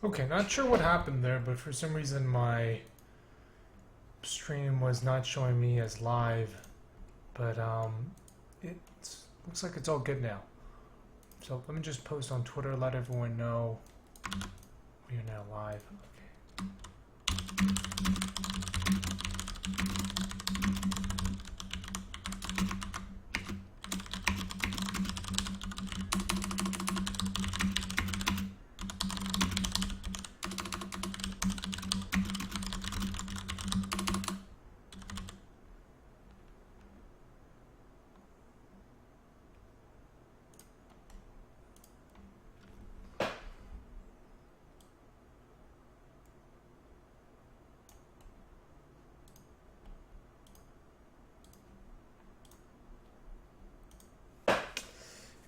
Okay, not sure what happened there, but for some reason my stream was not showing me as live. But it looks like it's all good now. So let me just post on Twitter, let everyone know we are now live.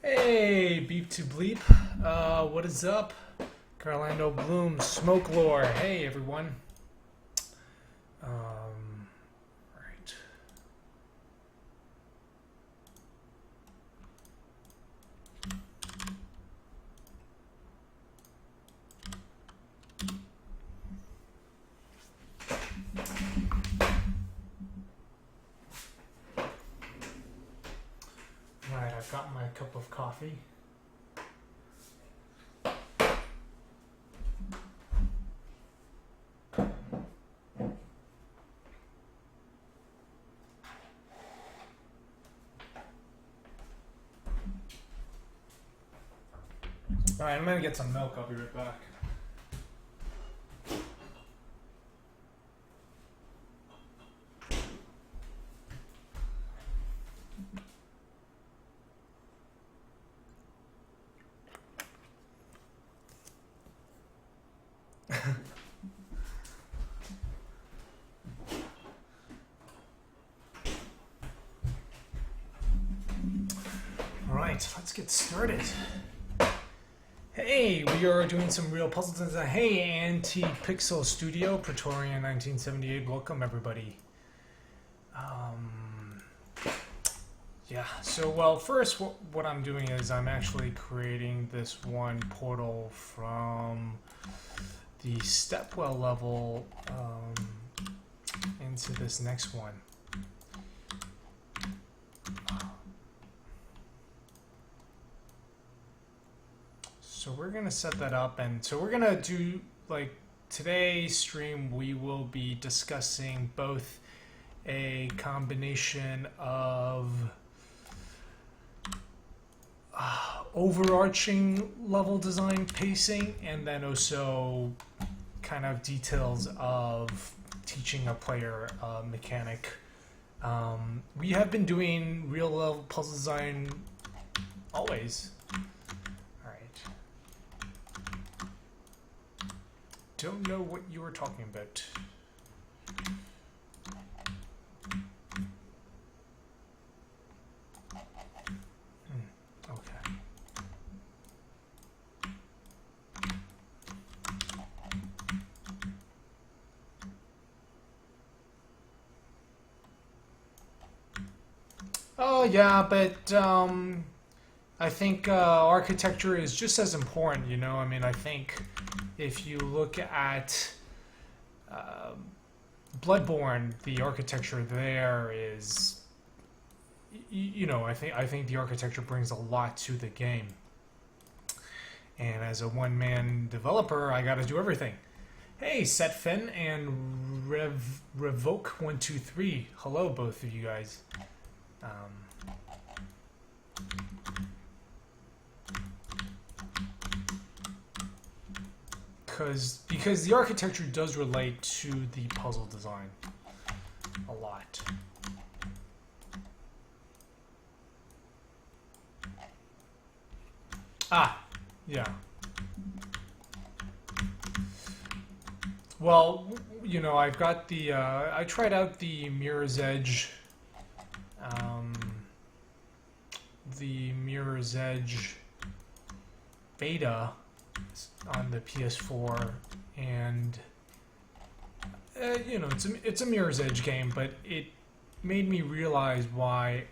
Hey, Beep to Bleep. What is up? Carolando Bloom, Smoke Lore. Hey, everyone. Right. Right, I've got my cup of coffee. Alright, I'm gonna get some milk. I'll be right back. Alright, let's get started. Hey, we are doing some real puzzles. Hey, Anti-Pixel Studio, Pretoria 1978. Welcome, everybody. Yeah, so, well, first, what I'm doing is I'm actually creating this one portal from the Stepwell level into this next one. So we're going to set that up, and so we're going to do, like, today's stream, we will be discussing both a combination of overarching level design pacing, and then also kind of details of teaching a player mechanic. We have been doing real level puzzle design always. Don't know what you were talking about. Okay. Oh yeah, but I think architecture is just as important, you know? I mean, I think if you look at Bloodborne, the architecture there is, you know, I think the architecture brings a lot to the game. And as a one-man developer, I got to do everything. Hey, Setfin and Revoke123. Hello, both of you guys. Because the architecture does relate to the puzzle design a lot. Ah, yeah. Well, you know, I've got the, I tried out the Mirror's Edge, beta on the PS4, and you know, it's a Mirror's Edge game, but it made me realize why,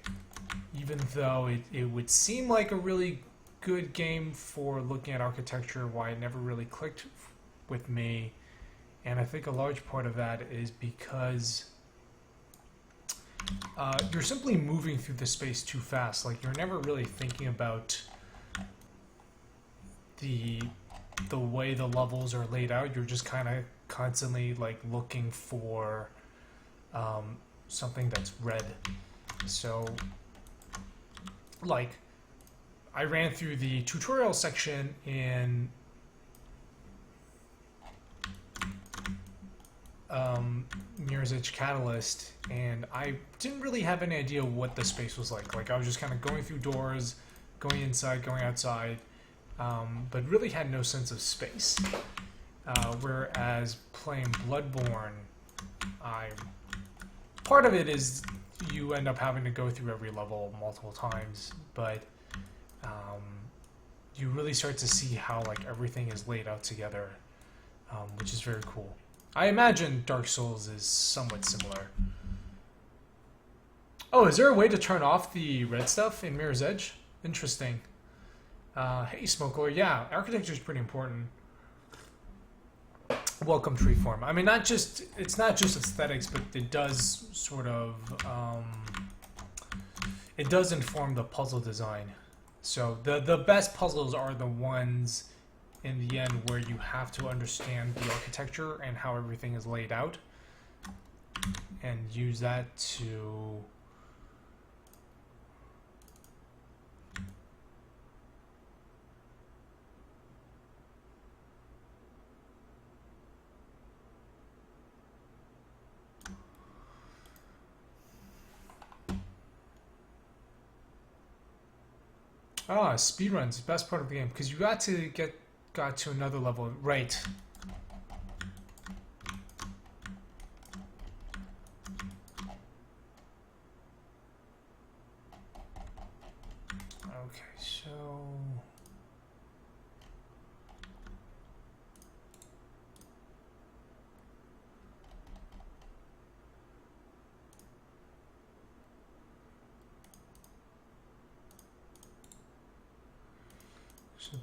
even though it would seem like a really good game for looking at architecture, why it never really clicked with me, and I think a large part of that is because you're simply moving through the space too fast. Like, you're never really thinking about the way the levels are laid out. You're just kind of constantly like looking for something that's red. So, like, I ran through the tutorial section in Mirror's Edge Catalyst, and I didn't really have any idea what the space was like. Like, I was just kind of going through doors, going inside, going outside, but really had no sense of space. Whereas playing Bloodborne, part of it is you end up having to go through every level multiple times, but you really start to see how like everything is laid out together, which is very cool. I imagine Dark Souls is somewhat similar. Oh, is there a way to turn off the red stuff in Mirror's Edge? Interesting. Hey, Smokelord. Yeah, architecture is pretty important. Welcome, Treeform. I mean, it's not just aesthetics, but it does sort of, it does inform the puzzle design. So the best puzzles are the ones in the end where you have to understand the architecture and how everything is laid out and use that to speedruns, best part of the game, because you got to another level, right? Okay, so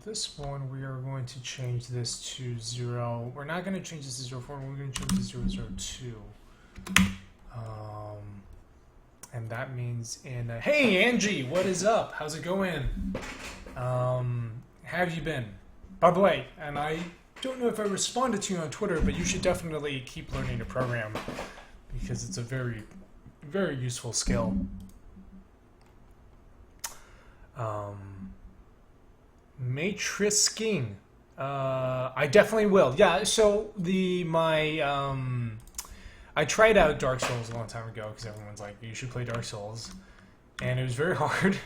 this one, we are going to change this to 0. We're not going to change this to 0.4. We're going to change this to 0.02. And that means in... hey, Angie! What is up? How's it going? How have you been? By the way, and I don't know if I responded to you on Twitter, but you should definitely keep learning to program because it's a very, very useful skill. Matrisking. I definitely will. Yeah, so I tried out Dark Souls a long time ago because everyone's like, you should play Dark Souls. And it was very hard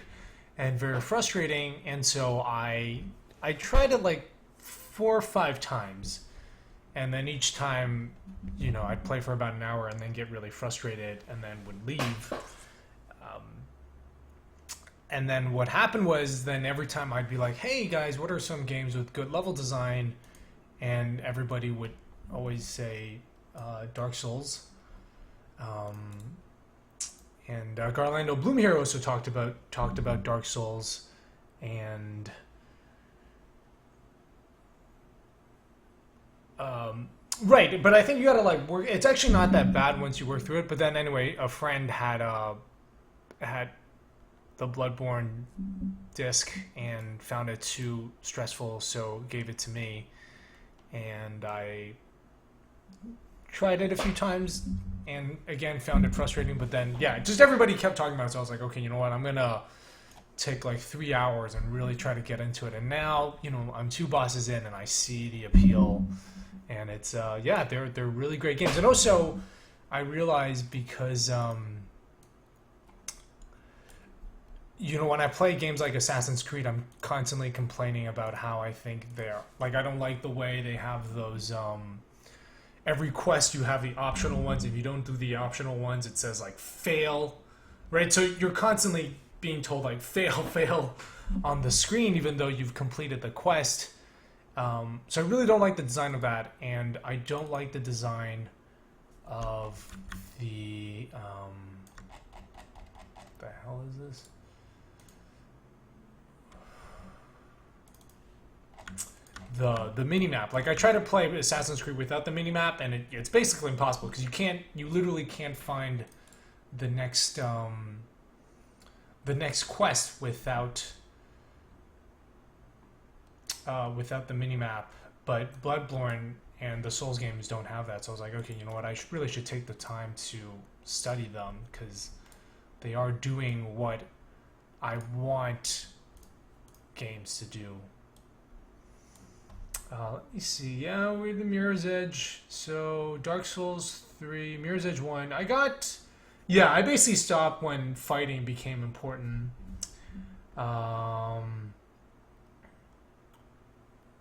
and very frustrating, and so I tried it like 4 or 5 times. And then each time, you know, I'd play for about an hour and then get really frustrated and then would leave. And then what happened was, then every time I'd be like, hey guys, what are some games with good level design? And everybody would always say Dark Souls. And Garlando Bloom here also talked about Dark Souls. And right, but I think you gotta like work. It's actually not that bad once you work through it. But then anyway, a friend had the Bloodborne disc and found it too stressful, so gave it to me, and I tried it a few times and again found it frustrating. But then yeah, just everybody kept talking about it, so I was like, okay, you know what, I'm gonna take like 3 hours and really try to get into it. And now, you know, I'm 2 bosses in and I see the appeal, and it's yeah, they're really great games. And also I realized, because you know, when I play games like Assassin's Creed, I'm constantly complaining about how I think they're... Like, I don't like the way they have those... every quest, you have the optional ones. If you don't do the optional ones, it says, like, fail. Right? So you're constantly being told, like, fail, fail on the screen, even though you've completed the quest. So I really don't like the design of that. And I don't like the design of the... what the hell is this? the mini map. Like I try to play Assassin's Creed without the mini map, and it's basically impossible because you literally can't find the next quest without the mini map. But Bloodborne and the Souls games don't have that, so I was like, okay, you know what? I really should take the time to study them because they are doing what I want games to do. Let me see. Yeah, we're the Mirror's Edge. So Dark Souls 3, Mirror's Edge 1. I basically stopped when fighting became important.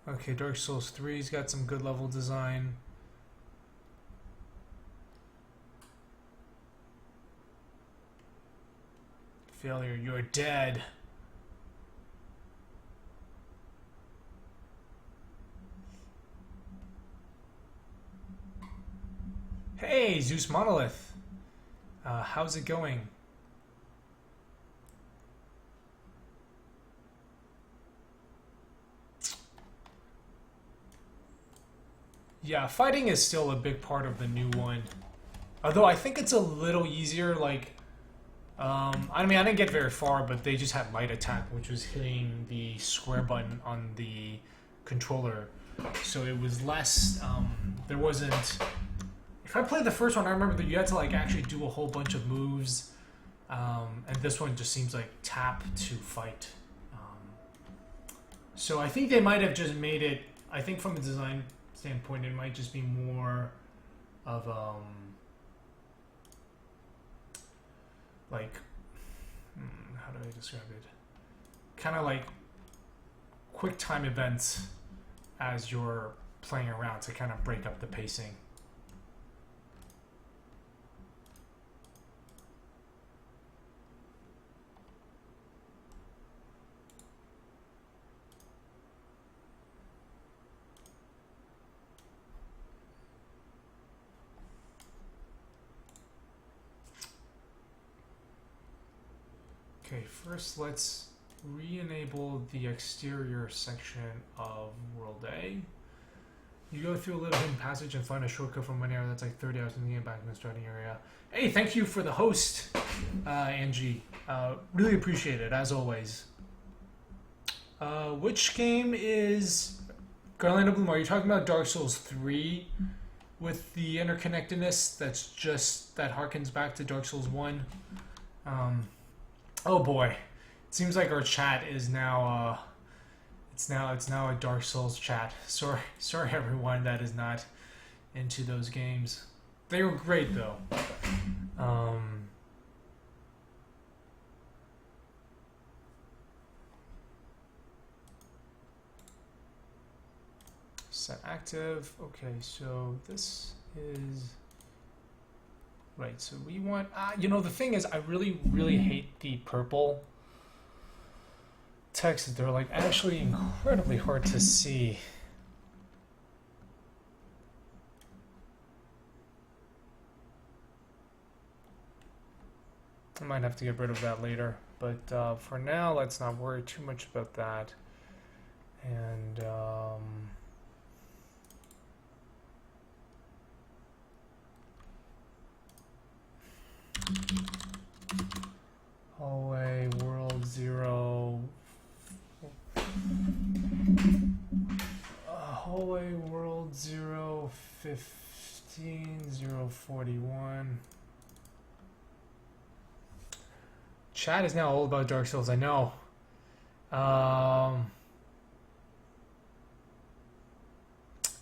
Okay, Dark Souls 3's got some good level design. Failure, you're dead. Hey, Zeus Monolith. How's it going? Yeah, fighting is still a big part of the new one. Although I think it's a little easier, like... I mean, I didn't get very far, but they just had light attack, which was hitting the square button on the controller. So it was less... there wasn't... If I played the first one, I remember that you had to like actually do a whole bunch of moves, and this one just seems like tap to fight. So I think they might have just made it. I think from a design standpoint, it might just be more of like how do I describe it? Kind of like quick time events as you're playing around to kind of break up the pacing. Okay, first let's re-enable the exterior section of World A. You go through a little hidden passage and find a shortcut from one area that's like 30 hours in the game back in the starting area. Hey, thank you for the host, Angie. Really appreciate it, as always. Which game is Garland of Bloom? Are you talking about Dark Souls 3 with the interconnectedness that harkens back to Dark Souls 1? Oh boy, it seems like our chat is now it's now a Dark Souls chat. Sorry everyone that is not into those games. They were great though. Set active. Okay, so this is right. So we want. You know, the thing is, I really hate the purple text. They're like actually incredibly hard to see. I might have to get rid of that later, but for now, let's not worry too much about that. And hallway world 0. Hallway world 0 15 0 41. Chat is now all about Dark Souls, I know.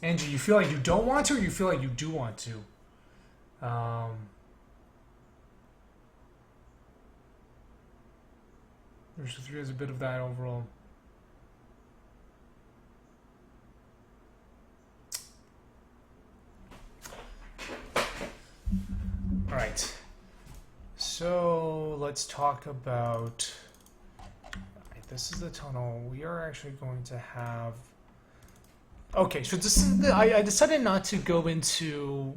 Angie, you feel like you don't want to, or you feel like you do want to? There's 3 has a bit of that overall. All right. So let's talk about. Right, this is the tunnel. We are actually going to have. Okay, so this is I decided not to go into.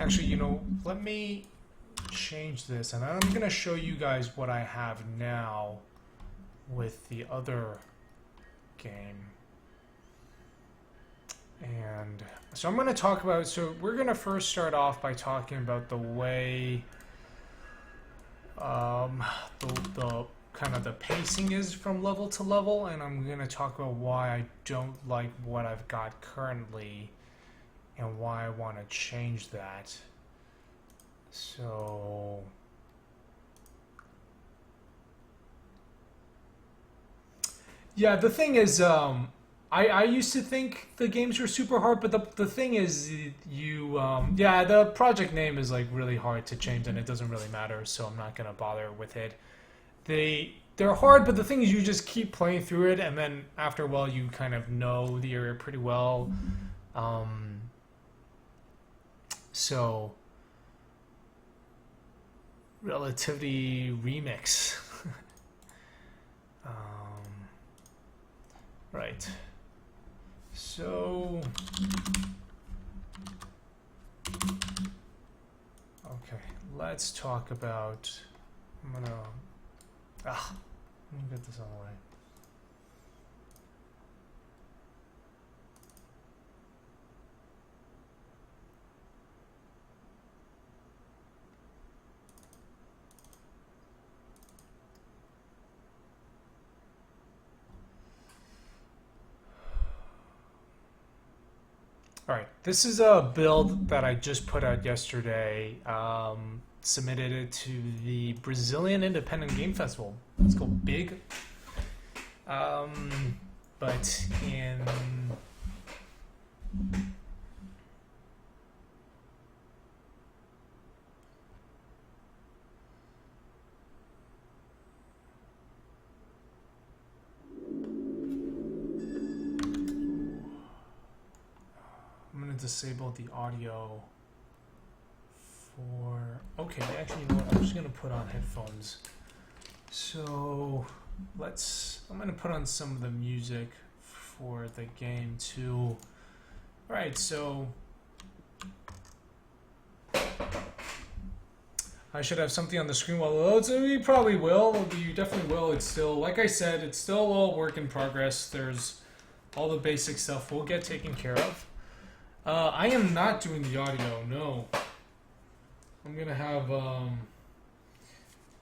Actually, you know, let me change this, and I'm going to show you guys what I have now with the other game. And so I'm going to talk about, so we're going to first start off by talking about the way the kind of the pacing is from level to level, and I'm going to talk about why I don't like what I've got currently and why I want to change that. So yeah, the thing is, I used to think the games were super hard, but the thing is, yeah, the project name is like really hard to change, and it doesn't really matter, so I'm not gonna bother with it. They're hard, but the thing is, you just keep playing through it, and then after a while, you kind of know the area pretty well. So Relativity Remix. Right. So, okay, let's talk about, let me get this on the way. All right, this is a build that I just put out yesterday. Submitted it to the Brazilian Independent Game Festival. It's called Big. But in I'm going to disable the audio for... Okay, actually, you know what? I'm just going to put on headphones. So, I'm going to put on some of the music for the game, too. Alright, so... I should have something on the screen while it loads. You probably will. You definitely will. It's still, like I said, it's still all work in progress. There's all the basic stuff we'll get taken care of. I am not doing the audio, no. I'm gonna have,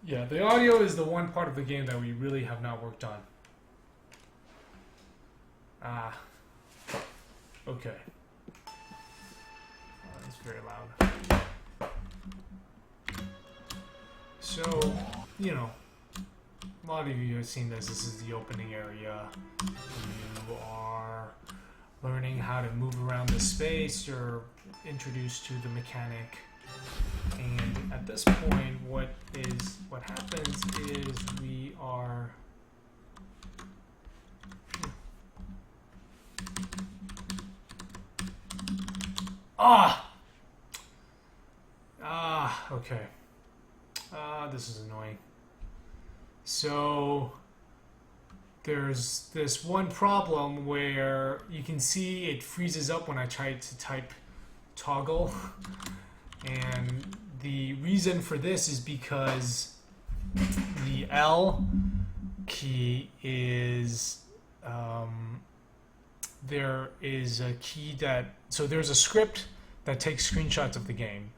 yeah, the audio is the one part of the game that we really have not worked on. Okay. Oh, that's very loud. So, you know, a lot of you have seen this. This is the opening area. You are learning how to move around the space. You're introduced to the mechanic. And at this point, what happens is we are... Okay. This is annoying. So there's this one problem where you can see it freezes up when I try to type toggle. And the reason for this is because the L key is, there is a key that, so there's a script that takes screenshots of the game.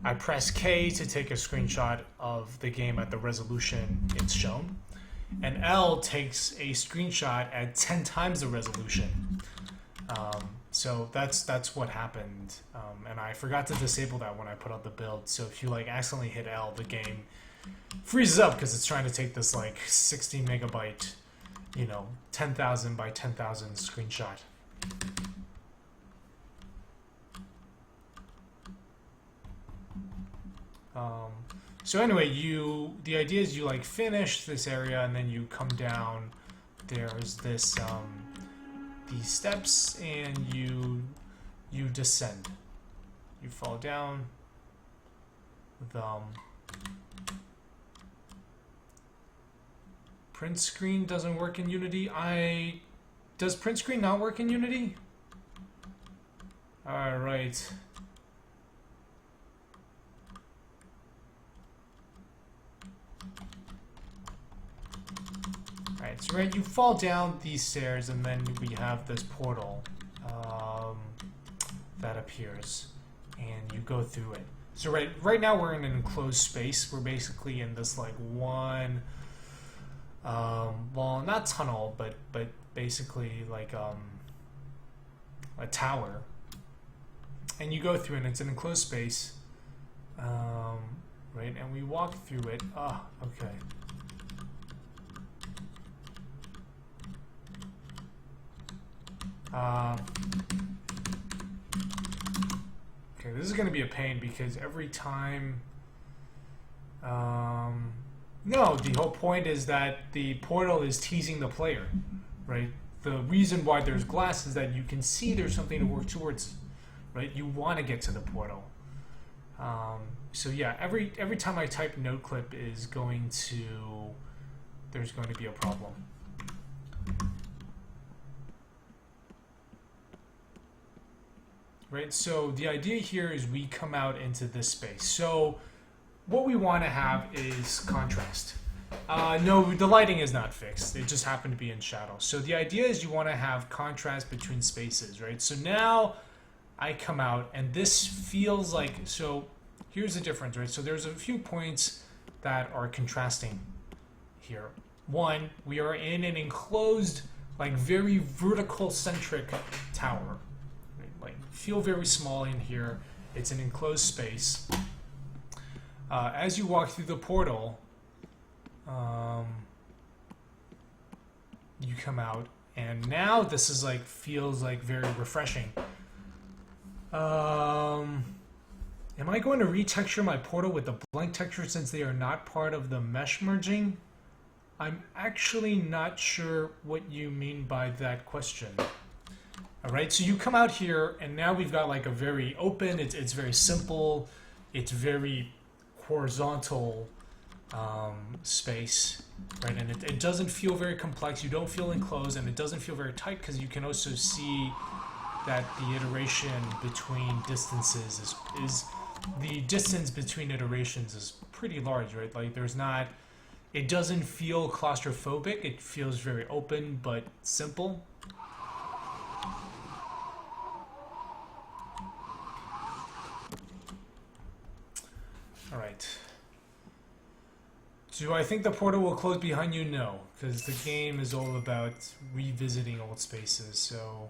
I press K to take a screenshot of the game at the resolution it's shown. And L takes a screenshot at 10 times the resolution. So that's what happened, and I forgot to disable that when I put out the build. So if you like accidentally hit L, the game freezes up because it's trying to take this like 60 megabyte, 10,000 by 10,000 screenshot. So anyway, the idea is you like finish this area and then you come down. There's this these steps and you descend. You fall down. Print screen doesn't work in Unity. Does print screen not work in Unity? All right. Alright, so you fall down these stairs and then we have this portal that appears and you go through it. So right now we're in an enclosed space. We're basically in this like one, well, not tunnel, but basically like a tower. And you go through and it's an enclosed space, right? And we walk through it. Ah, okay. Okay, this is going to be a pain because every time... no, the whole point is that the portal is teasing the player, right? The reason why there's glass is that you can see there's something to work towards, right? You want to get to the portal. So yeah, every time I type noteclip is going to... there's going to be a problem. Right, so the idea here is we come out into this space. So what we want to have is contrast. No, the lighting is not fixed. It just happened to be in shadow. So the idea is you want to have contrast between spaces, right? So now I come out and this feels like, so here's the difference, right? So there's a few points that are contrasting here. One, we are in an enclosed, like very vertical centric tower. Feel very small in here. It's an enclosed space. As you walk through the portal, you come out, and now this is like feels like very refreshing. Am I going to retexture my portal with the blank texture since they are not part of the mesh merging? I'm actually not sure what you mean by that question. Alright, so you come out here, and now we've got like a very open, it's very simple, it's very horizontal space, right? And it doesn't feel very complex, you don't feel enclosed, and it doesn't feel very tight because you can also see that the iteration between distances is the distance between iterations is pretty large, right? Like there's not, it doesn't feel claustrophobic, it feels very open but simple. Alright. Do I think the portal will close behind you? No, because the game is all about revisiting old spaces, so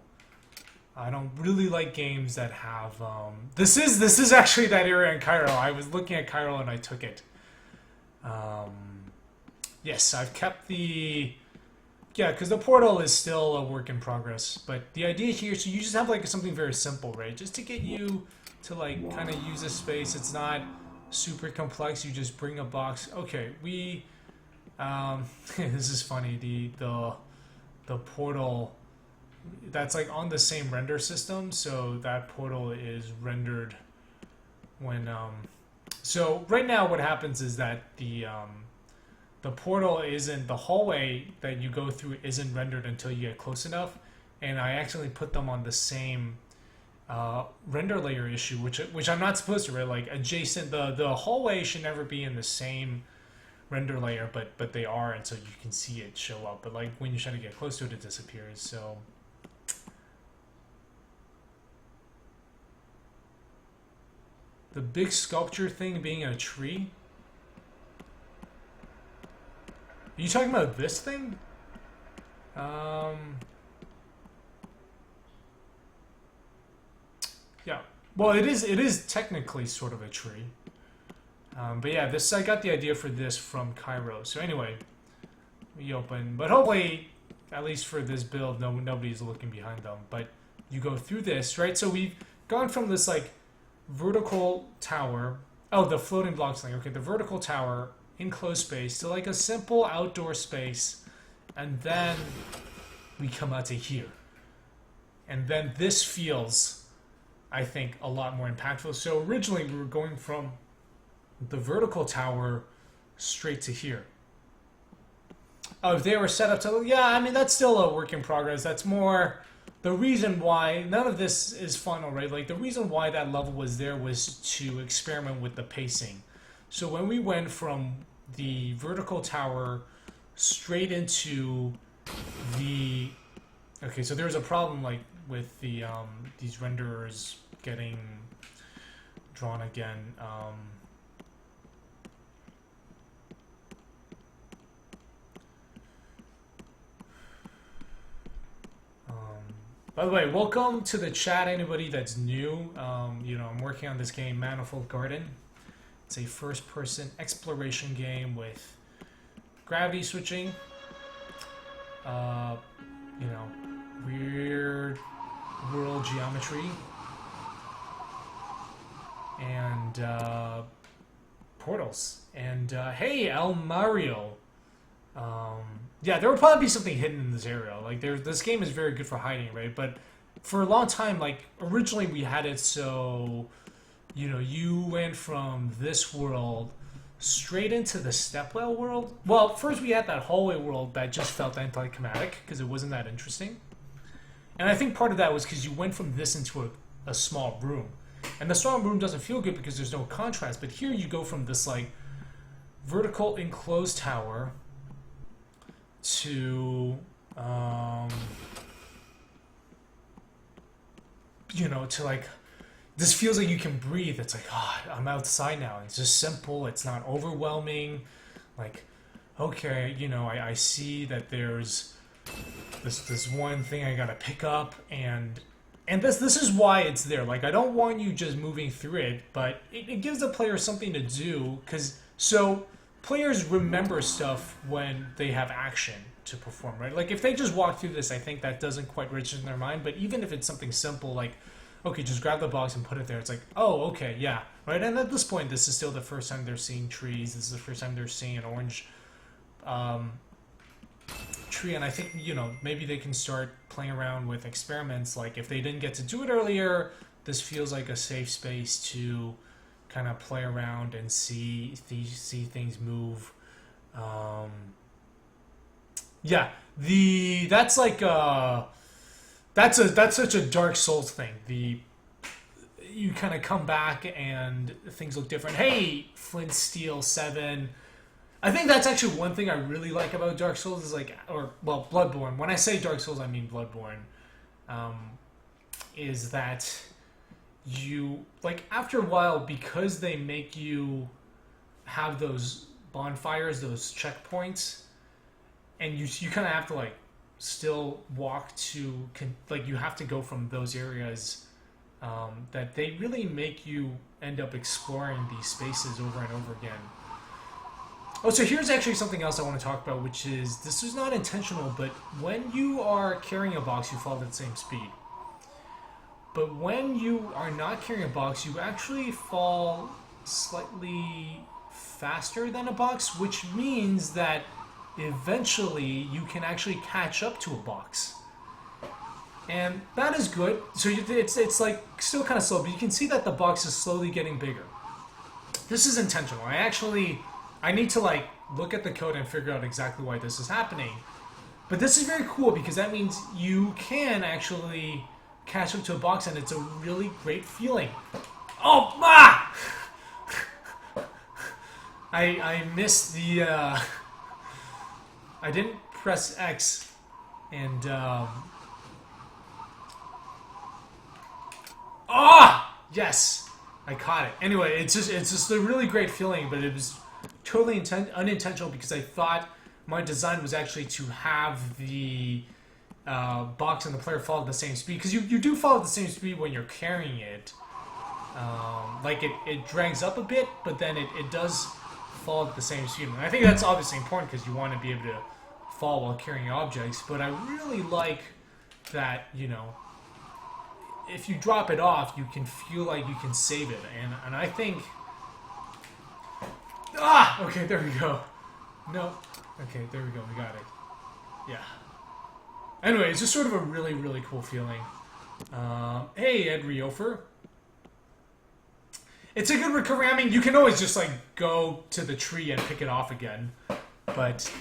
I don't really like games that have this is actually that area in Cairo. I was looking at Cairo and I took it. Yes, I've kept the... Yeah, because the portal is still a work in progress, but the idea here, so you just have like something very simple, right? Just to get you to like kind of use a space. It's not super complex. You just bring a box. Okay, we this is funny, the portal that's like on the same render system, so that portal is rendered when so right now what happens is that the portal isn't, the hallway that you go through isn't rendered until you get close enough, and I actually put them on the same render layer issue, which I'm not supposed to, right? Like adjacent, the hallway should never be in the same render layer, but they are, and so you can see it show up. But like when you try to get close to it, it disappears. So the big sculpture thing being a tree. Are you talking about this thing? Yeah. Well, it is technically sort of a tree. But yeah, this, I got the idea for this from Cairo. So anyway, we open, but hopefully, at least for this build, nobody's looking behind them. But you go through this, right? So we've gone from this like vertical tower. Oh, the floating blocks thing. Okay, the vertical tower, enclosed space, to like a simple outdoor space, and then we come out to here. And then this feels, I think, a lot more impactful. So originally we were going from the vertical tower straight to here. Oh, if they were set up to... Yeah, I mean, that's still a work in progress. That's more... The reason why... None of this is final, right? Like, the reason why that level was there was to experiment with the pacing. So when we went from the vertical tower straight into the... Okay, so there's a problem like with the these renderers getting drawn again. By the way, welcome to the chat, anybody that's new. You know, I'm working on this game, Manifold Garden. It's a first-person exploration game with gravity switching. You know, weird world geometry. And portals. And hey, El Mario. Yeah, there will probably be something hidden in this area. Like, this game is very good for hiding, right? But for a long time, like, originally we had it so, you know, you went from this world straight into the stepwell world. Well, first we had that hallway world that just felt anticlimactic because it wasn't that interesting. And I think part of that was because you went from this into a small room. And the small room doesn't feel good because there's no contrast. But here you go from this, like, vertical enclosed tower to, you know, to like, this feels like you can breathe. It's like, oh, I'm outside now. It's just simple. It's not overwhelming. Like, okay, you know, I see that there's this one thing I gotta pick up, and this is why it's there. Like, I don't want you just moving through it, but it gives the player something to do, because so players remember stuff when they have action to perform, right? Like, if they just walk through this, I think that doesn't quite register in their mind. But even if it's something simple, like, okay, just grab the box and put it there, it's like, oh, okay, yeah, right? And at this point, this is still the first time they're seeing trees. This is the first time they're seeing an orange tree. And I think, you know, maybe they can start playing around with experiments. Like, if they didn't get to do it earlier, this feels like a safe space to kind of play around and see things move. Yeah, that's like that's such a Dark Souls thing. You kind of come back and things look different. Hey, Flint Steel 7. I think that's actually one thing I really like about Dark Souls is like, or well, Bloodborne. When I say Dark Souls, I mean Bloodborne. Is that you, like, after a while, because they make you have those bonfires, those checkpoints, and you kind of have to, like, still walk to, like, you have to go from those areas, that they really make you end up exploring these spaces over and over again. Oh, so here's actually something else I want to talk about, which is, this is not intentional, but when you are carrying a box, you fall at the same speed. But when you are not carrying a box, you actually fall slightly faster than a box, which means that eventually you can actually catch up to a box. And that is good. So it's like still kind of slow, but you can see that the box is slowly getting bigger. This is intentional. I need to, like, look at the code and figure out exactly why this is happening. But this is very cool because that means you can actually catch up to a box, and it's a really great feeling. Oh, ah! I missed the, I didn't press X, and, yes! I caught it. Anyway, it's just a really great feeling, but it was totally unintentional because I thought my design was actually to have the box and the player fall at the same speed, because you do fall at the same speed when you're carrying it. Like, it drags up a bit, but then it does fall at the same speed. And I think that's obviously important because you want to be able to fall while carrying objects, but I really like that, you know, if you drop it off, you can feel like you can save it, and I think... okay, there we go. No. Okay, there we go, we got it. Yeah. Anyway, it's just sort of a really, really cool feeling. Hey, Ed Riofer. It's a good recovery. I mean, you can always just, like, go to the tree and pick it off again. But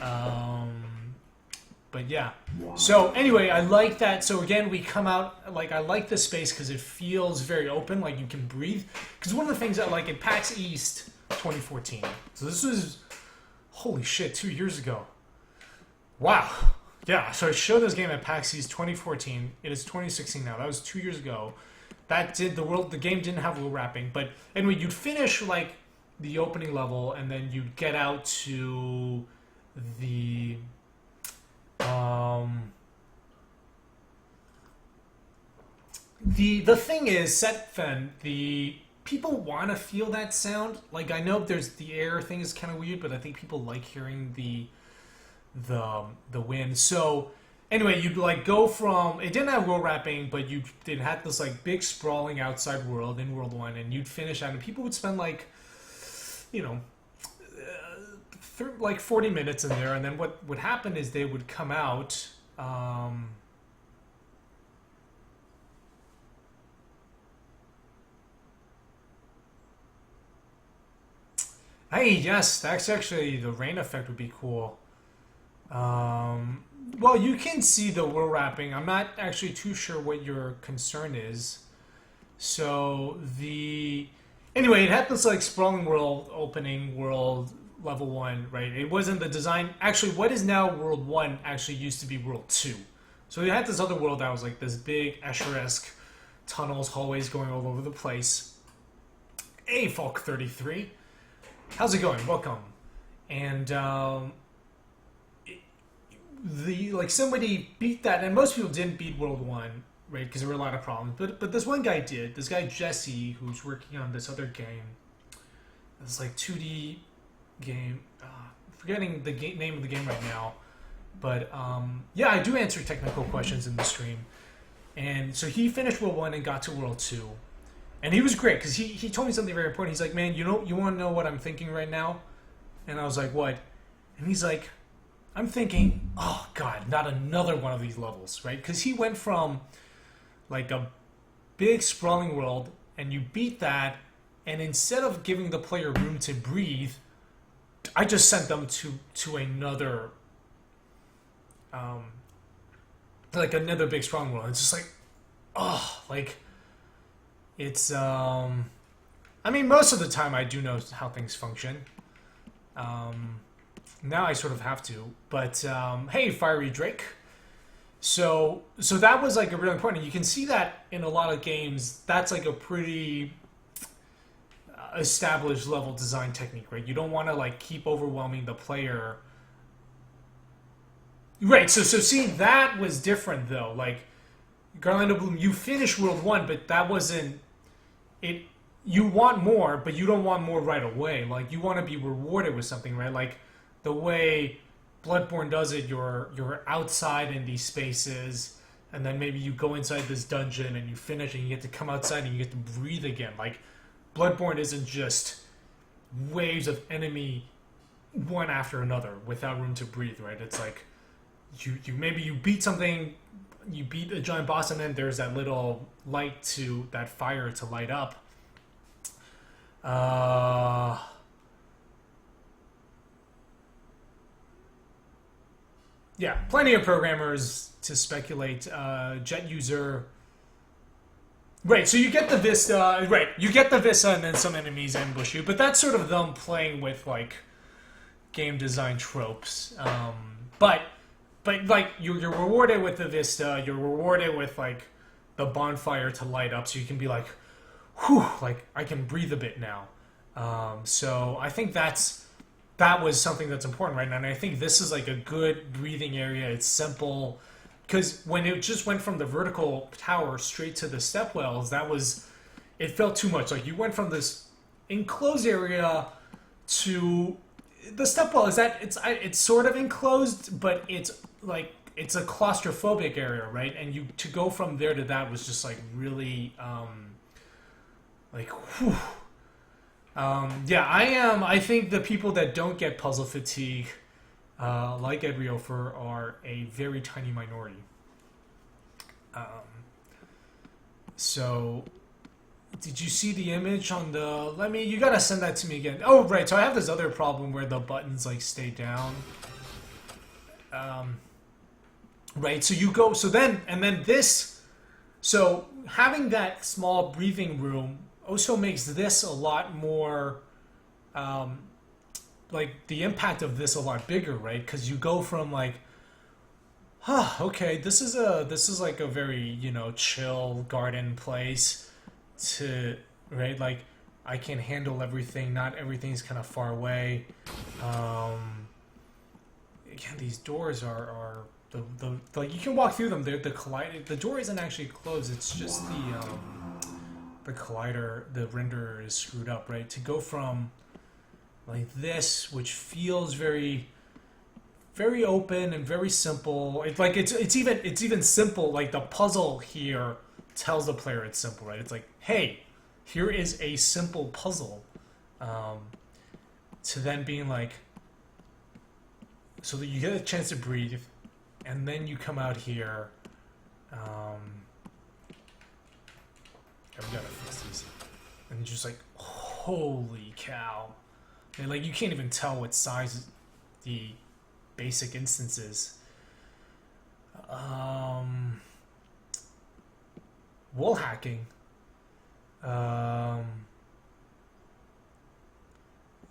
yeah. So, anyway, I like that. So, again, we come out, like, I like this space because it feels very open, like you can breathe. Because one of the things that, like, in PAX East 2014. So this was, holy shit, 2 years ago. Wow. Yeah, so I showed this game at PAX East 2014. It is 2016 now. That was 2 years ago. That did the world. The game didn't have rule wrapping, but anyway, you'd finish like the opening level, and then you'd get out to the um the thing is, Setfen, the people want to feel that sound. Like I know there's the air thing is kind of weird, but I think people like hearing the wind. So anyway, you'd like go from it didn't have world wrapping, but you it had this like big sprawling outside world in World One, and you'd finish out, and people would spend like you know like 40 minutes in there, and then what would happen is they would come out. Hey, yes, that's actually the rain effect would be cool. Um, well, you can see the world wrapping. I'm not actually too sure what your concern is. So the anyway, it had this like sprawling world opening world level one, right? It wasn't the design. Actually, what is now World One actually used to be World Two. So you had this other world that was like this big Escher-esque tunnels, hallways going all over the place. Hey, Falk 33, how's it going? Welcome. And the like somebody beat that, and most people didn't beat World One, right? Because there were a lot of problems. But this one guy did. This guy Jesse, who's working on this other game. It's like 2D game. Forgetting the name of the game right now. But yeah, I do answer technical questions in the stream. And so he finished World One and got to World Two, and he was great because he told me something very important. He's like, "Man, you want to know what I'm thinking right now?" And I was like, "What?" And he's like, I'm thinking, oh god, not another one of these levels, right? Because he went from like a big sprawling world, and you beat that, and instead of giving the player room to breathe, I just sent them to another, um, like another big sprawling world. It's just like, oh, like it's. I mean, most of the time I do know how things function. Um, Now I sort of have to, but hey, Fiery Drake. So that was like a really important. You can see that in a lot of games. That's like a pretty established level design technique, right? You don't want to like keep overwhelming the player, right? So see, that was different though. Like Garland of Bloom, you finished World One, but that wasn't it. You want more, but you don't want more right away. Like you want to be rewarded with something, right? Like the way Bloodborne does it, you're outside in these spaces, and then maybe you go inside this dungeon and you finish, and you get to come outside and you get to breathe again. Like Bloodborne isn't just waves of enemy one after another without room to breathe, right? It's like you maybe you beat something, you beat a giant boss, and then there's that little light to that fire to light up. Uh Yeah, plenty of programmers to speculate. Jet user, right? So you get the Vista, right? You get the Vista, and then some enemies ambush you. But that's sort of them playing with like game design tropes. But like you're rewarded with the Vista. You're rewarded with like the bonfire to light up, so you can be like, whew, like I can breathe a bit now. So I think that was something that's important right now, and I think this is like a good breathing area. It's simple, because when it just went from the vertical tower straight to the stepwells, it felt too much. Like you went from this enclosed area to the stepwell. Is that it's sort of enclosed, but it's like it's a claustrophobic area, right? And you to go from there to that was just like really like whew. Yeah, I am. I think the people that don't get puzzle fatigue, like Ed Riofer, are a very tiny minority. Um, so, did you see the image on the? You gotta send that to me again. Oh, right. So I have this other problem where the buttons like stay down. Right. So you go. So then, and then this. So having that small breathing room also makes this a lot more, like the impact of this a lot bigger, right? Because you go from like Okay, this is like a very, chill garden place to, right? Like I can handle everything. Not everything's kind of far away. Again, these doors are the like you can walk through them. The collider. The door isn't actually closed. It's just the collider. The renderer is screwed up, right? To go from like this, which feels very open and very simple. It's even simple. Like the puzzle here tells the player it's simple, right? It's like, hey, here is a simple puzzle. To then being like, so that you get a chance to breathe, and then you come out here. We gotta fix these, and you're just like, holy cow! And like you can't even tell what size the basic instances. Wall hacking.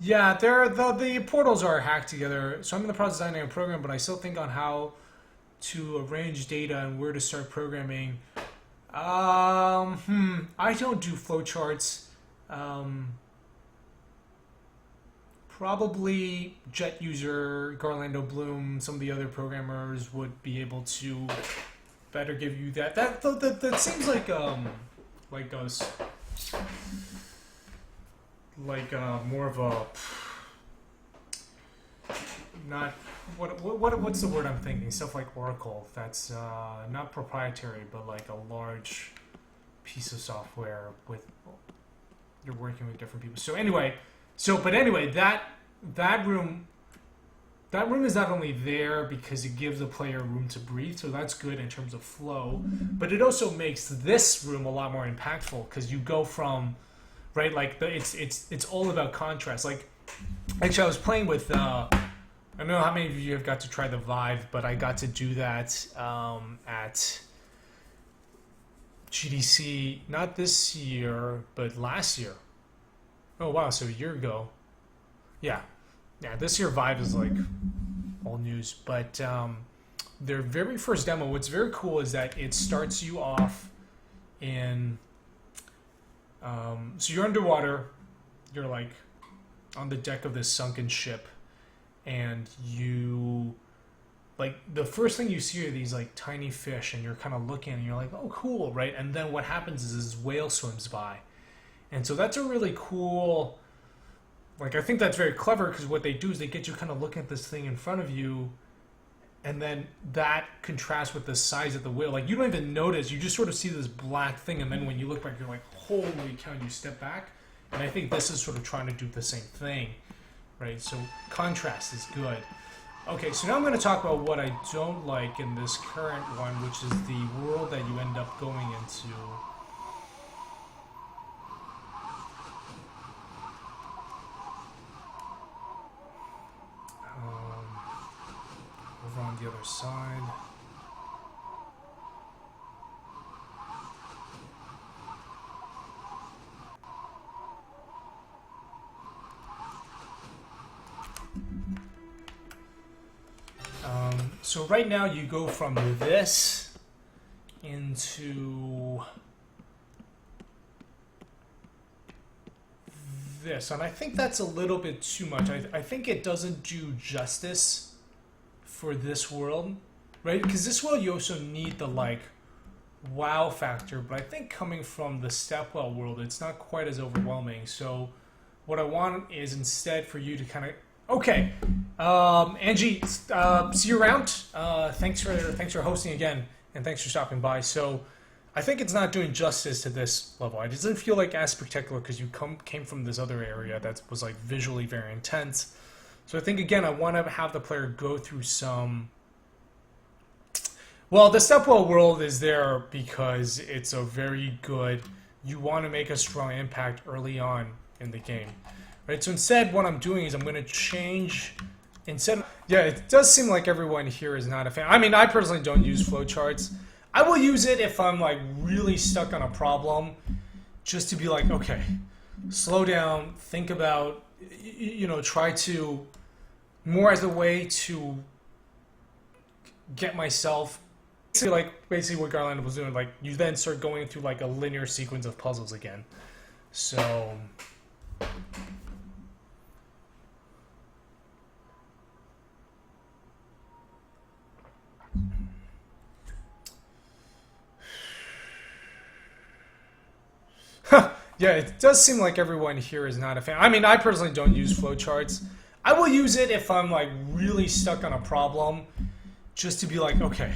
Yeah, the portals are hacked together. So I'm in the process of designing a program, but I still think on how to arrange data and where to start programming. I don't do flowcharts. Probably Jet User, Garlando Bloom, some of the other programmers would be able to better give you that. That seems like us, more of a not what's the word I'm thinking? Stuff like Oracle. That's not proprietary, but like a large piece of software with you're working with different people. So anyway, that room is not only there because it gives the player room to breathe, so that's good in terms of flow, but it also makes this room a lot more impactful because you go from right like it's all about contrast. Like actually, I was playing with I don't know how many of you have got to try the Vive, but I got to do that at GDC, not this year, but last year. Oh wow, so a year ago. Yeah, this year Vive is like all news, but their very first demo, what's very cool is that it starts you off in, so you're underwater, you're like on the deck of this sunken ship, and you, like the first thing you see are these like tiny fish, and you're kind of looking and you're like, oh cool, right? And then what happens is this whale swims by. And so that's a really cool, like I think that's very clever because what they do is they get you kind of looking at this thing in front of you, and then that contrasts with the size of the whale. Like you don't even notice, you just sort of see this black thing, and then when you look back, you're like, holy cow, you step back. And I think this is sort of trying to do the same thing, right? So contrast is good. Okay, so now I'm going to talk about what I don't like in this current one, which is the world that you end up going into. Over on the other side. So right now you go from this into this, and I think that's a little bit too much. I think it doesn't do justice for this world, right? Because this world you also need the like wow factor, but I think coming from the Stepwell world, it's not quite as overwhelming. So what I want is instead for you to kind of, okay, Angie, see you around. Thanks for hosting again, and thanks for stopping by. So I think it's not doing justice to this level. It doesn't feel like as spectacular because you came from this other area that was like visually very intense. So I think again I want to have the player go through some. Well, the Stepwell world is there because it's a very good. You want to make a strong impact early on in the game. Right, so instead what I'm doing is I'm going to change, yeah, it does seem like everyone here is not a fan. I mean, I personally don't use flowcharts. I will use it if I'm like really stuck on a problem, just to be like, okay, slow down, think about, try to, more as a way to get myself basically what Garland was doing. Like you then start going through like a linear sequence of puzzles again. So yeah, it does seem like everyone here is not a fan. I mean, I personally don't use flowcharts. I will use it if I'm like really stuck on a problem, just to be like, okay,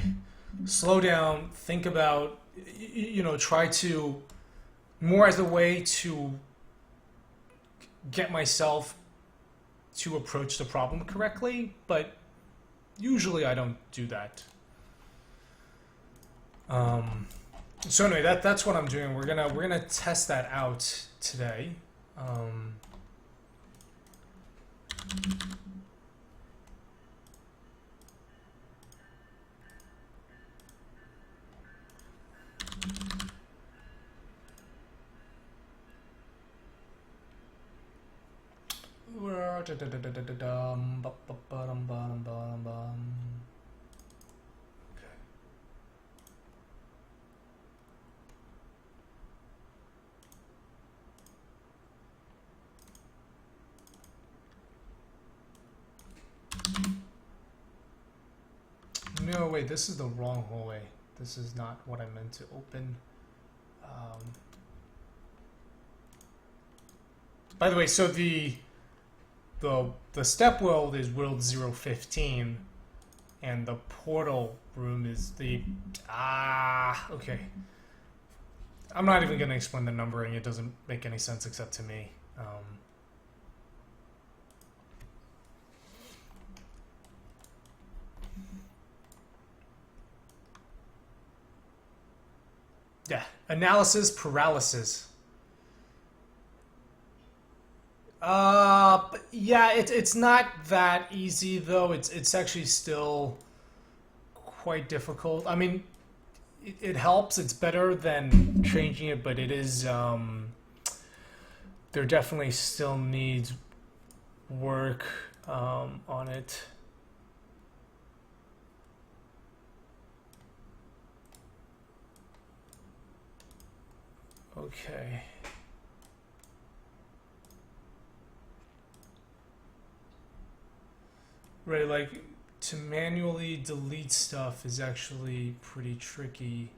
slow down, think about, try to more as a way to get myself to approach the problem correctly. But usually, I don't do that. So anyway, that's what I'm doing. We're gonna test that out today. No, wait, this is the wrong hallway. This is not what I meant to open. By the way, so the step world is world 015, and the portal room is the okay. I'm not even gonna explain the numbering. It doesn't make any sense except to me. Yeah, analysis paralysis. Yeah, it's not that easy though. It's actually still quite difficult. I mean, it helps. It's better than changing it, but it is there definitely still needs work on it. Okay. Right, like to manually delete stuff is actually pretty tricky.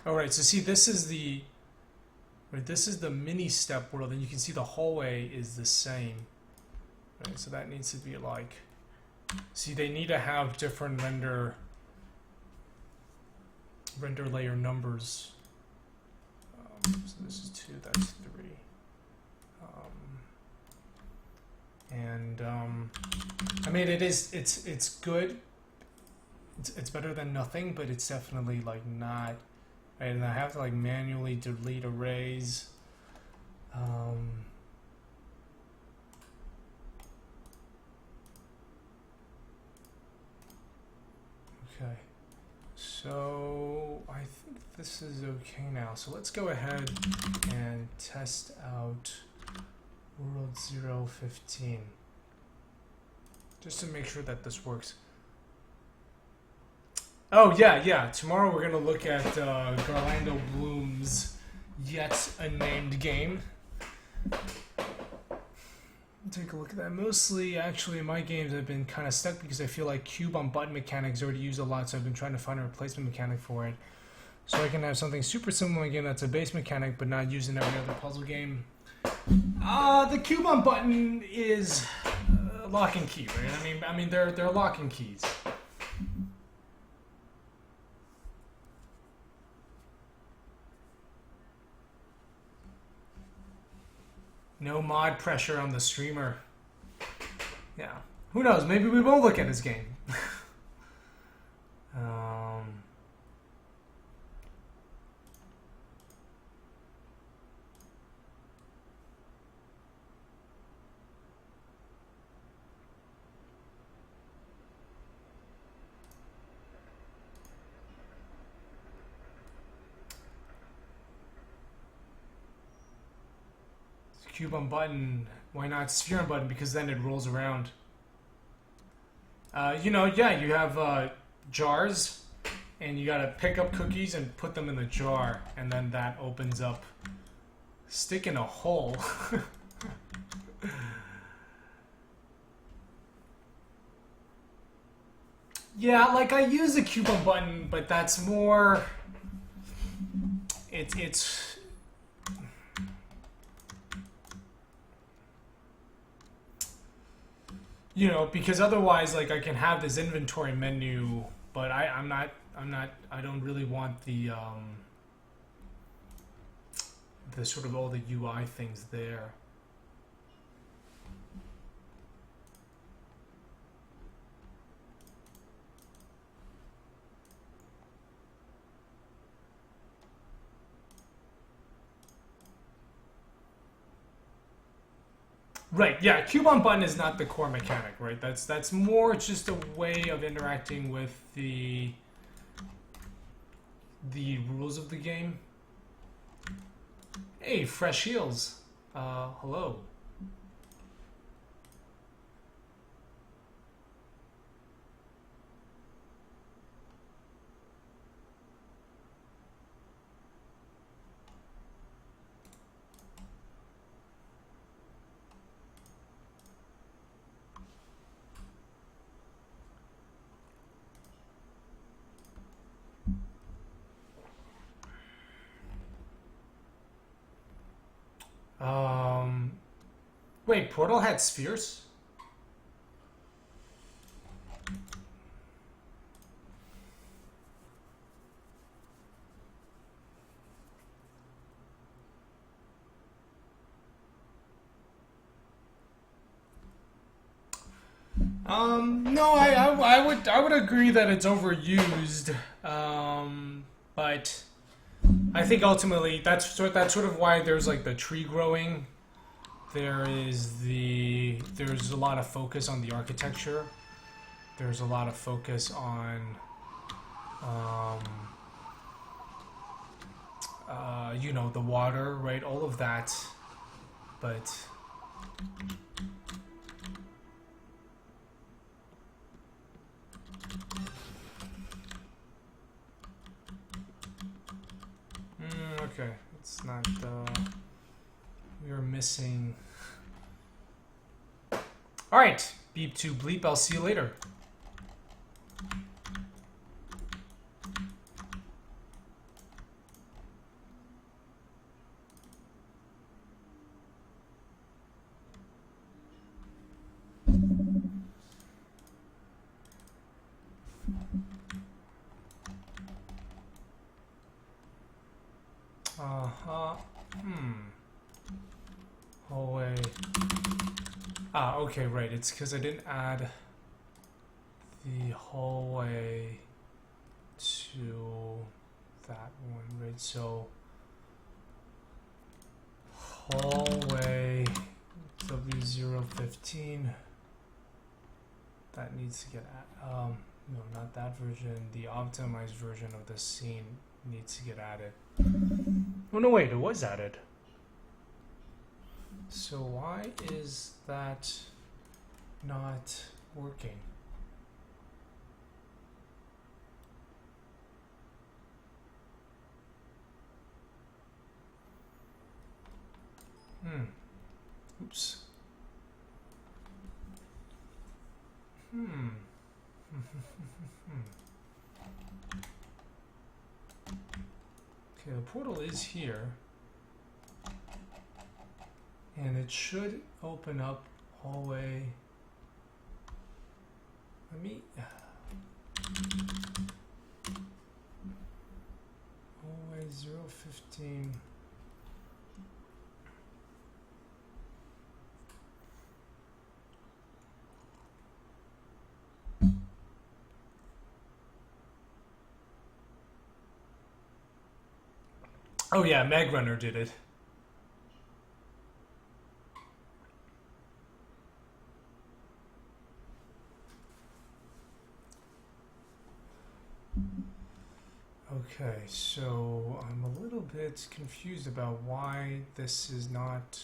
All right, so see, this is the mini step world, and you can see the hallway is the same. Right, so that needs to be like, see, they need to have different render layer numbers. So this is 2, that's 3. And I mean, it's good. It's better than nothing, but it's definitely like not. Right, and I have to like manually delete arrays. Okay, so I think this is okay now. So let's go ahead and test out World 015. Just to make sure that this works. Oh, yeah. Tomorrow we're going to look at Garlando Bloom's Yet Unnamed Game. Take a look at that. Mostly, actually, in my games, I've been kind of stuck because I feel like cube on button mechanics already used a lot, so I've been trying to find a replacement mechanic for it. So I can have something super similar in a game that's a base mechanic, but not used in every other puzzle game. The cube on button is lock and key, right? I mean, they're lock and keys. No mod pressure on the streamer. Yeah, who knows? Maybe we won't look at his game. Cube on button. Why not sphere on button? Because then it rolls around. You know, yeah, you have jars, and you gotta pick up cookies and put them in the jar, and then that opens up. Stick in a hole. Yeah, like I use the coupon button, but that's more. It's you know, because otherwise, like I can have this inventory menu, but I don't really want the sort of all the UI things there. Right, yeah, coupon button is not the core mechanic, right? That's more just a way of interacting with the rules of the game. Hey, fresh heels. Hello. Um, Wait, Portal had spheres? No, I would agree that it's overused. But I think ultimately that's sort of why there's like the tree growing. There's a lot of focus on the architecture. There's a lot of focus on um, you know, the water, right? All of that, but okay, it's not. We are missing. All right, beep to bleep. I'll see you later. Hallway. Ah, okay, right. It's because I didn't add the hallway to that one, right? So hallway W015. That needs to get no, not that version. The optimized version of the scene needs to get added. Oh no, wait, it was added. So why is that not working? Oops. Okay, the portal is here. And it should open up hallway. Let me. Hallway 015. Oh yeah, Mag Runner did it. Okay, so I'm a little bit confused about why this is not.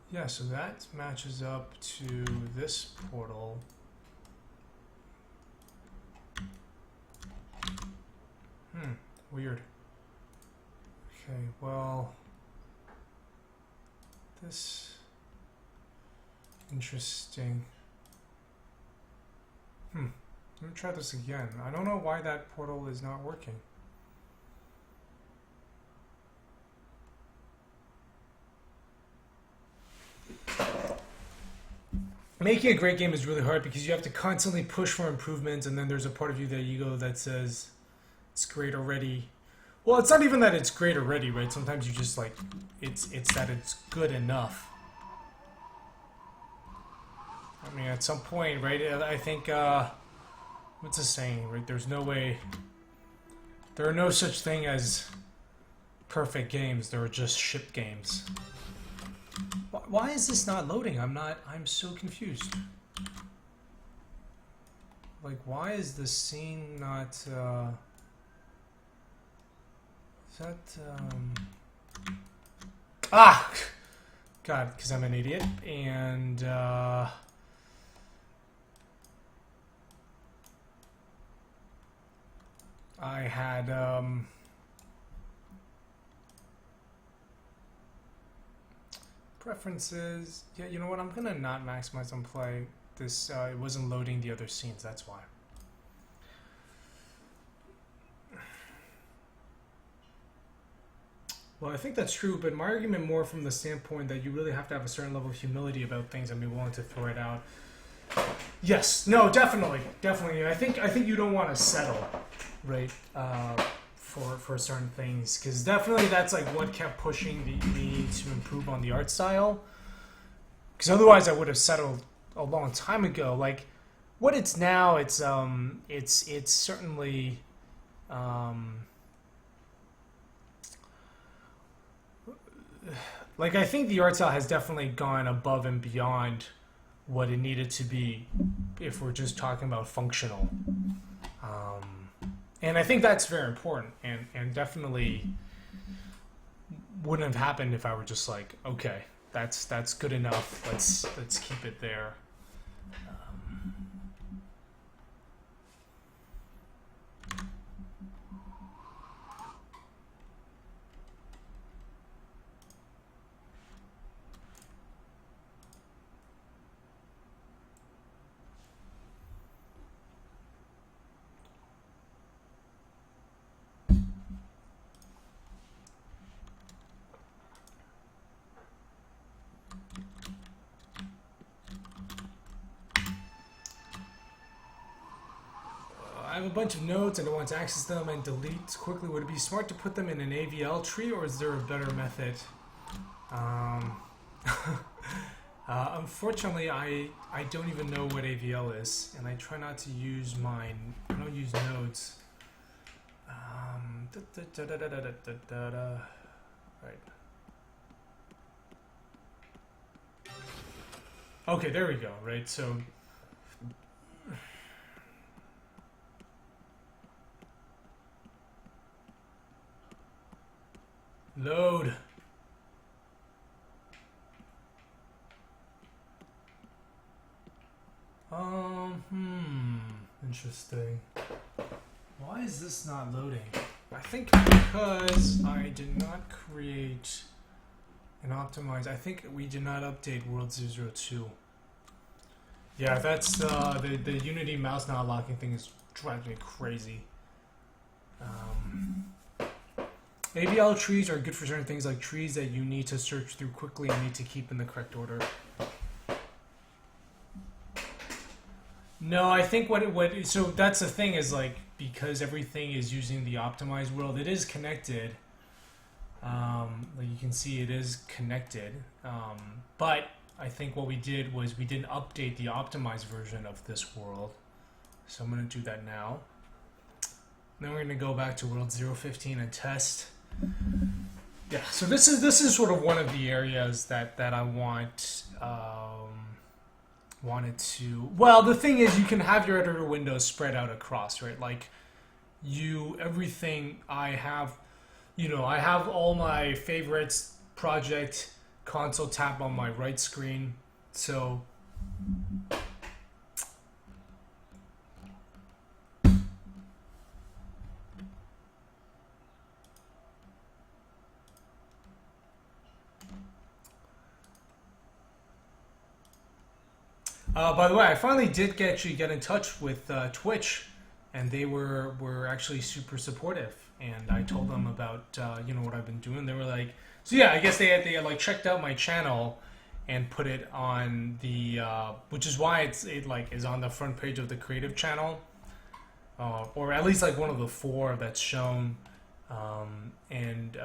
Yeah, so that matches up to this portal. Weird. Okay, well, this interesting. Let me try this again. I don't know why that portal is not working. Making a great game is really hard because you have to constantly push for improvements, and then there's a part of you, the ego, that says it's great already. Well, it's not even that it's great already, right? Sometimes you just like it's that it's good enough. I mean, at some point, right? I think what's the saying, right? There's no way. There are no such thing as perfect games. There are just ship games. Why is this not loading? I'm so confused. Like, why is the scene not, is that, God, because I'm an idiot, and, I had, preferences. Yeah, you know what? I'm gonna not maximize on play. This it wasn't loading the other scenes. That's why. Well, I think that's true, but my argument more from the standpoint that you really have to have a certain level of humility about things and be willing to throw it out. Yes, no, definitely. I think you don't want to settle, right? For certain things, because definitely that's like what kept pushing me to improve on the art style, because otherwise I would have settled a long time ago. Like what it's now, it's certainly like I think the art style has definitely gone above and beyond what it needed to be if we're just talking about functional. And I think that's very important, and definitely wouldn't have happened if I were just like, okay, that's good enough. Let's keep it there. I have a bunch of nodes and I want to access them and delete quickly. Would it be smart to put them in an AVL tree, or is there a better method? Unfortunately, I don't even know what AVL is, and I try not to use mine. I don't use nodes. Right. Okay, there we go. Right, so. Load. Interesting. Why is this not loading? I think because I did not create and optimize. I think we did not update World 002. Yeah, that's the Unity mouse not locking thing is driving me crazy. AVL trees are good for certain things, like trees that you need to search through quickly and need to keep in the correct order. No, I think so that's the thing is like, because everything is using the optimized world, it is connected. Like you can see it is connected. But I think what we did was we didn't update the optimized version of this world. So I'm going to do that now. Then we're going to go back to world 015 and test. Yeah, so this is sort of one of the areas that I wanted to. Well, the thing is, you can have your editor windows spread out across, right? Like everything I have, I have all my favorites project console tab on my right screen. So by the way, I finally did actually get in touch with Twitch, and they were actually super supportive. And I told them about you know, what I've been doing. They were like, so yeah, I guess they had like checked out my channel and put it on the which is why it like is on the front page of the creative channel, or at least like one of the 4 that's shown, and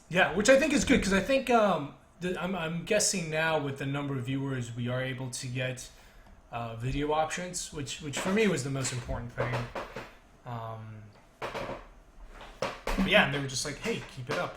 yeah, which I think is good because I think I'm guessing now with the number of viewers we are able to get video options, which for me was the most important thing. But yeah, and they were just like, hey, keep it up.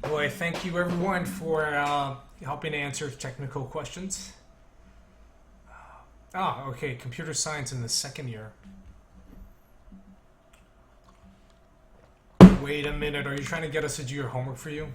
Boy, thank you everyone for helping to answer technical questions. Okay, computer science in the 2nd year. Wait a minute, are you trying to get us to do your homework for you?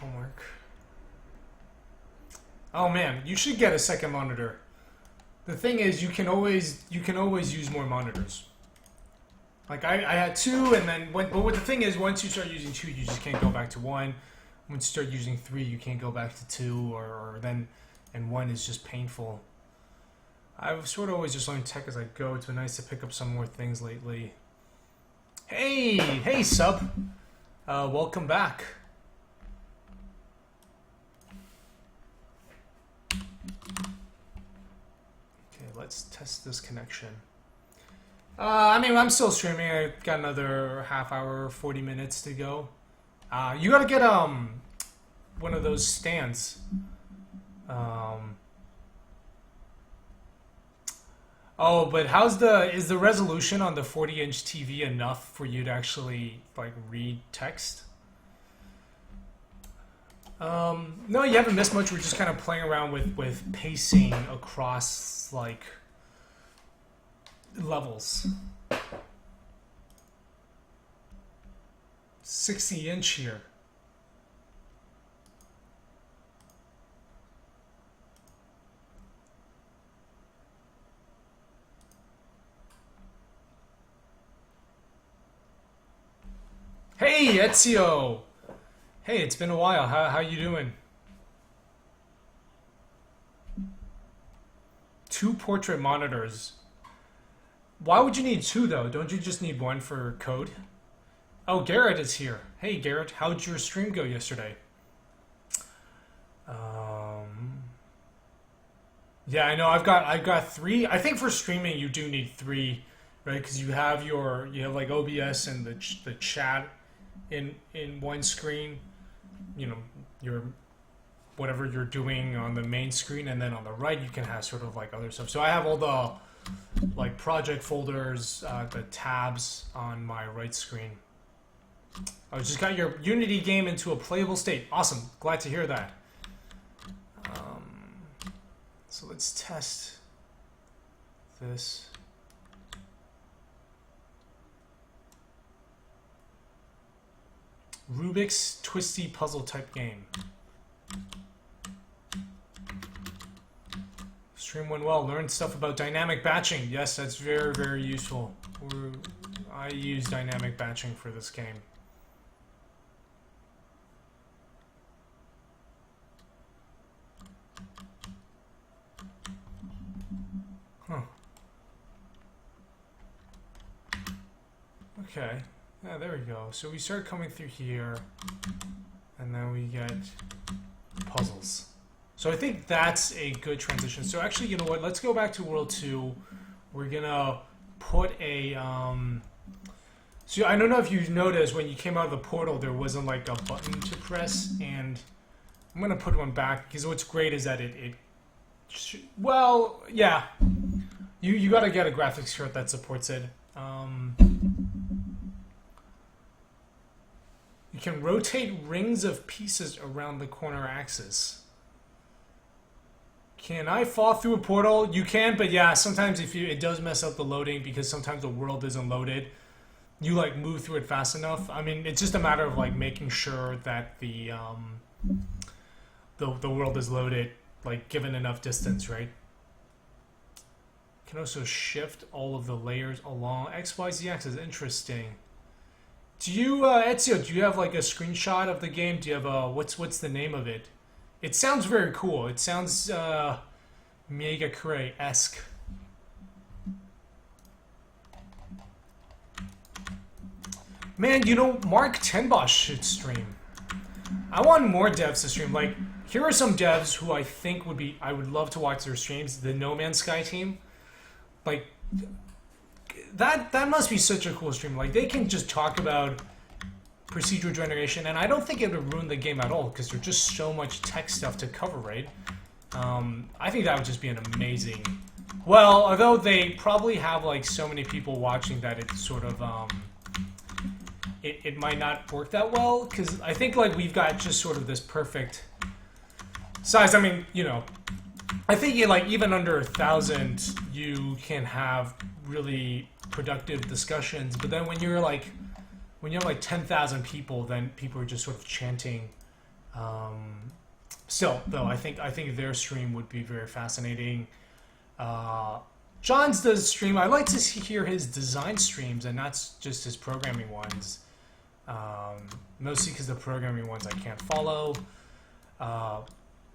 Homework. Oh man, you should get a second monitor. The thing is, you can always use more monitors. Like I had 2, and then but what the thing is, once you start using 2, you just can't go back to 1. Once you start using 3, you can't go back to 2, or then, and 1 is just painful. I've sort of always just learned tech as I go. It's been nice to pick up some more things lately. Hey, sub. Welcome back. Let's test this connection. I mean, I'm still streaming. I've got another half hour, 40 minutes to go. You gotta get one of those stands. Oh, but is the resolution on the 40-inch TV enough for you to actually like read text? No, you haven't missed much. We're just kind of playing around with pacing across like levels. 60-inch here. Hey, Ezio! Hey, it's been a while. How you doing? 2 portrait monitors. Why would you need 2 though? Don't you just need 1 for code? Oh, Garrett is here. Hey, Garrett, how'd your stream go yesterday? Yeah, I know. I've got 3. I think for streaming you do need 3, right? Because you have like OBS and the chat in one screen. You know, your whatever you're doing on the main screen, and then on the right you can have sort of like other stuff. So I have all the like project folders, the tabs on my right screen. I just got your Unity game into a playable state. Awesome, glad to hear that. So let's test this. Rubik's twisty puzzle type game. Stream went well. Learned stuff about dynamic batching. Yes, that's very, very useful. I use dynamic batching for this game. Huh. Okay. Yeah, there we go. So we start coming through here, and then we get puzzles. So I think that's a good transition. So actually, you know what? Let's go back to World 2. We're gonna put a so I don't know if you noticed when you came out of the portal there wasn't like a button to press, and I'm gonna put one back because what's great is that well, yeah, you gotta get a graphics card that supports it. You can rotate rings of pieces around the corner axis. Can I fall through a portal? You can, but yeah, sometimes it does mess up the loading because sometimes the world isn't loaded. You like move through it fast enough. I mean, it's just a matter of like making sure that the world is loaded, like given enough distance, right? You can also shift all of the layers along XYZ axis. Interesting. Do you, Ezio, do you have like a screenshot of the game? Do you have a what's the name of it? It sounds very cool. It sounds Mega Cray-esque. Man, you know, Mark Tenbosh should stream. I want more devs to stream. Like, here are some devs who I think I would love to watch their streams. The No Man's Sky team. Like, that must be such a cool stream. Like, they can just talk about procedural generation, and I don't think it would ruin the game at all because there's just so much tech stuff to cover, right? I think that would just be an amazing. Well, although they probably have like so many people watching that it's sort of it might not work that well because I think like we've got just sort of this perfect size. I mean, you know, I think like even under 1,000 you can have really productive discussions, but then when you have like 10,000 people, then people are just sort of chanting. Still, though, I think their stream would be very fascinating. John's does stream. I like to hear his design streams and not just his programming ones. Mostly because the programming ones I can't follow.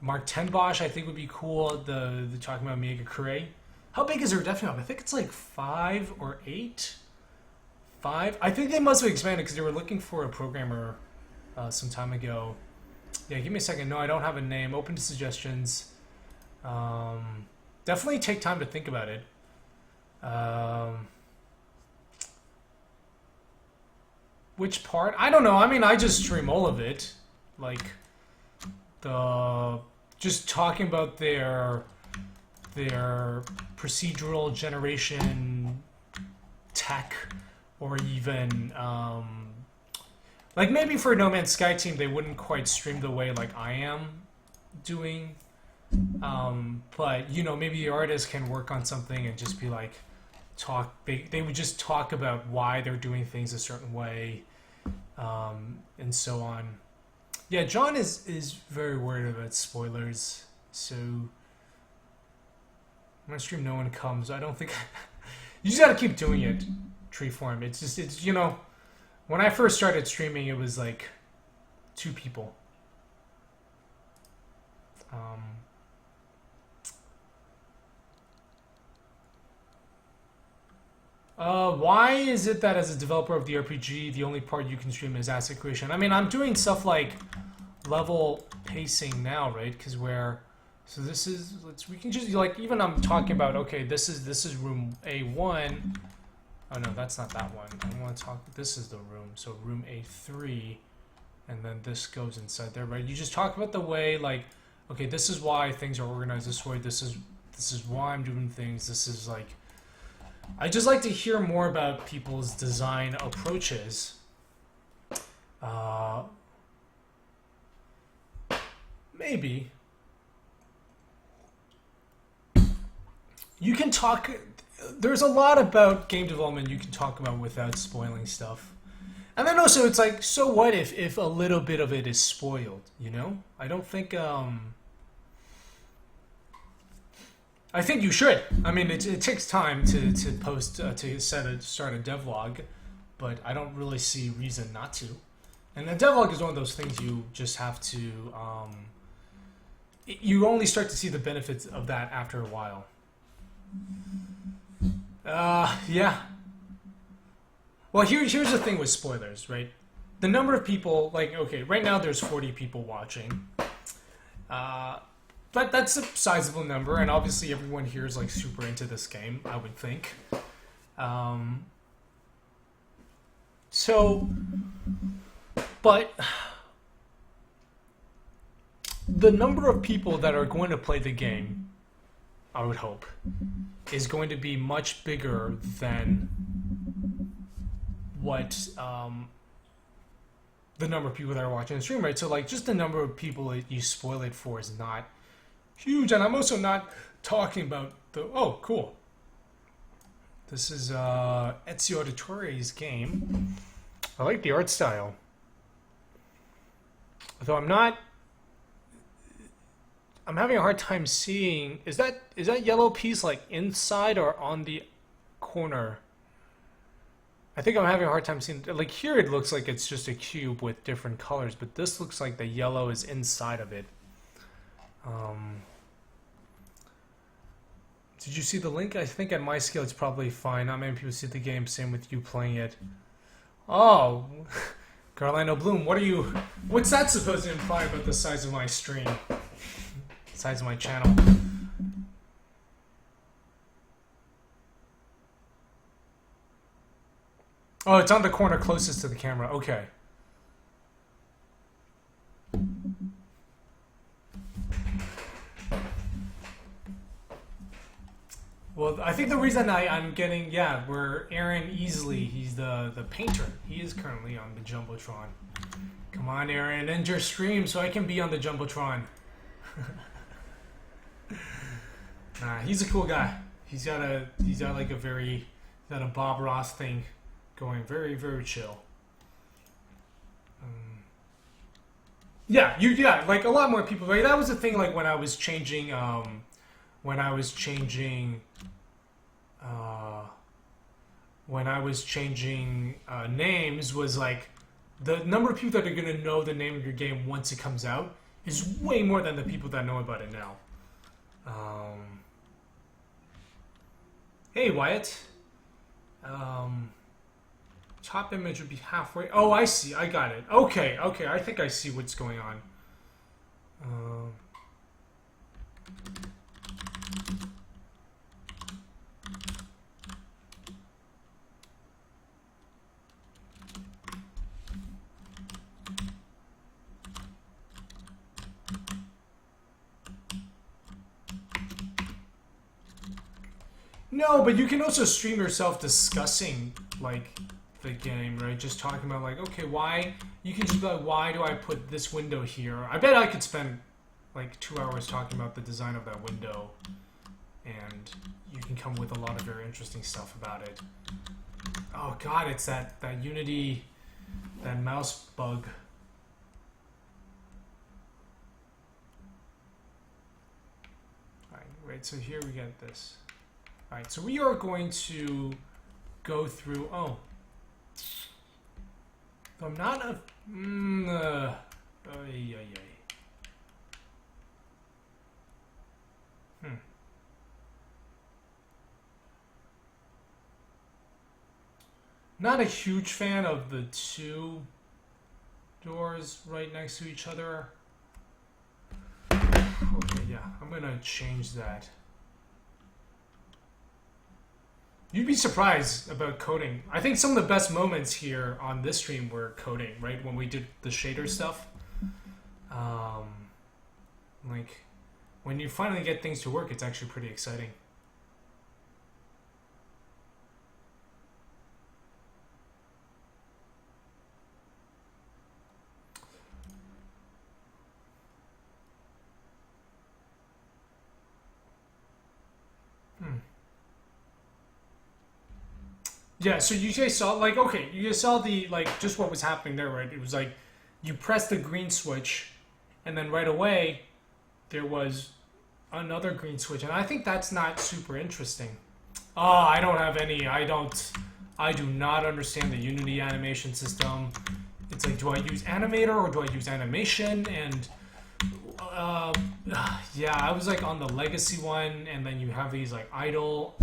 Mark Tenbosh I think would be cool. The talking about Mega Cray. How big is their Death? I think it's like 5 or 8. 5. I think they must have expanded because they were looking for a programmer some time ago. Yeah, give me a second. No, I don't have a name. Open to suggestions. Definitely take time to think about it. Which part? I don't know. I mean, I just stream all of it. Like, just talking about their procedural generation tech, or even like maybe for No Man's Sky team they wouldn't quite stream the way like I am doing, but you know, maybe the artist can work on something and just be like they would just talk about why they're doing things a certain way, and so on. Yeah, John is very worried about spoilers, so I'm gonna stream No One Comes. I don't think you just gotta keep doing it. Treeform. It's you know, when I first started streaming, it was like 2 people. Why is it that as a developer of the RPG, the only part you can stream is asset creation? I mean, I'm doing stuff like level pacing now, right? Because so this is we can just like even I'm talking about okay, this is room A1. Oh no, that's not that one. I want to talk. This is the room. So room A3, and then this goes inside there, right? You just talk about the way, like, okay, this is why things are organized this way. This is why I'm doing things. This is like, I just like to hear more about people's design approaches. Maybe you can talk. There's a lot about game development you can talk about without spoiling stuff. And then also it's like, so what if a little bit of it is spoiled, you know? I don't think I think you should. I mean, it takes time to post to start a devlog, but I don't really see reason not to. And a devlog is one of those things you just have to you only start to see the benefits of that after a while. Yeah. Well, here's the thing with spoilers, right? The number of people, like, okay, right now there's 40 people watching. But that's a sizable number, and obviously everyone here is like super into this game, I would think. But the number of people that are going to play the game, I would hope, is going to be much bigger than what the number of people that are watching the stream, right? So, like, just the number of people that you spoil it for is not huge. And I'm also not talking about the... Oh, cool. This is Ezio Auditore's game. I like the art style. Although I'm having a hard time seeing... Is that yellow piece, like, inside or on the corner? I think I'm having a hard time seeing... Like, here it looks like it's just a cube with different colors, but this looks like the yellow is inside of it. Did you see the link? I think at my scale it's probably fine. Not many people see the game. Same with you playing it. Oh, Garlando Bloom, what's that supposed to imply about the size of my stream? Size of my channel? Oh, it's on the corner closest to the camera. Okay. Well, I think the reason I'm getting... Yeah, where Aaron Easley, he's the painter. He is currently on the Jumbotron. Come on, Aaron, end your stream so I can be on the Jumbotron. Nah, he's a cool guy. He's got a Bob Ross thing going, very, very chill. Yeah, like a lot more people. Like, that was the thing. Like when I was changing names, was like the number of people that are gonna know the name of your game once it comes out is way more than the people that know about it now. Hey Wyatt. Top image would be halfway. Oh, I see. I got it. Okay. I think I see what's going on. No, but you can also stream yourself discussing, like, the game, right? Just talking about, like, okay, why... You can just be like, why do I put this window here? I bet I could spend, like, 2 hours talking about the design of that window. And you can come with a lot of very interesting stuff about it. Oh, God, it's that Unity... That mouse bug. Alright, wait, so here we get this. Alright, so we are going to go through... Oh. I'm not a... Not a huge fan of the two doors right next to each other. Okay, yeah, I'm gonna change that. You'd be surprised about coding. I think some of the best moments here on this stream were coding, right? When we did the shader stuff. Like, when you finally get things to work, it's actually pretty exciting. Yeah, so you guys saw, like, okay, you guys saw the, like, just what was happening there, right? It was like, you press the green switch, and then right away, there was another green switch, and I think that's not super interesting. Oh, I don't have any, I do not understand the Unity animation system. It's like, do I use Animator, or do I use animation? And, yeah, I was, like, on the Legacy one, and then you have these, like, idle,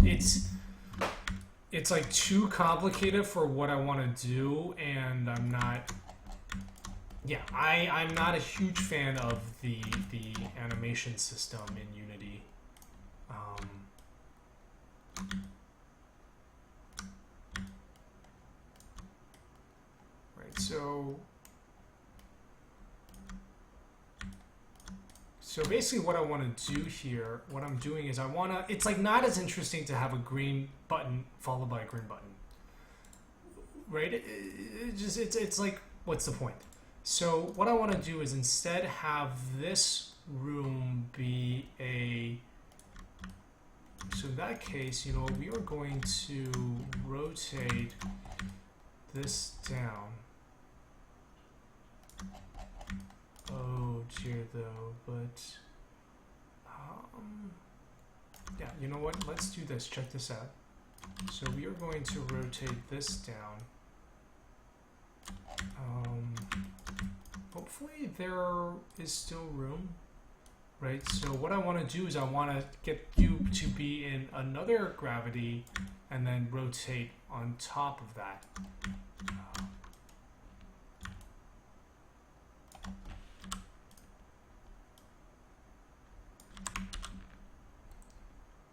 it's like too complicated for what I want to do, and I'm not. Yeah, I'm not a huge fan of the animation system in Unity. Right, so basically what I want to do here, what I'm doing is I want to, it's like not as interesting to have a green button followed by a green button. Right? It's like, what's the point? So what I want to do is instead have this room be a, so in that case, you know, we are going to rotate this down. Oh dear though, but yeah, you know what? Let's do this. Check this out. So we are going to rotate this down. Hopefully there is still room, right? So what I want to do is I want to get you to be in another gravity and then rotate on top of that.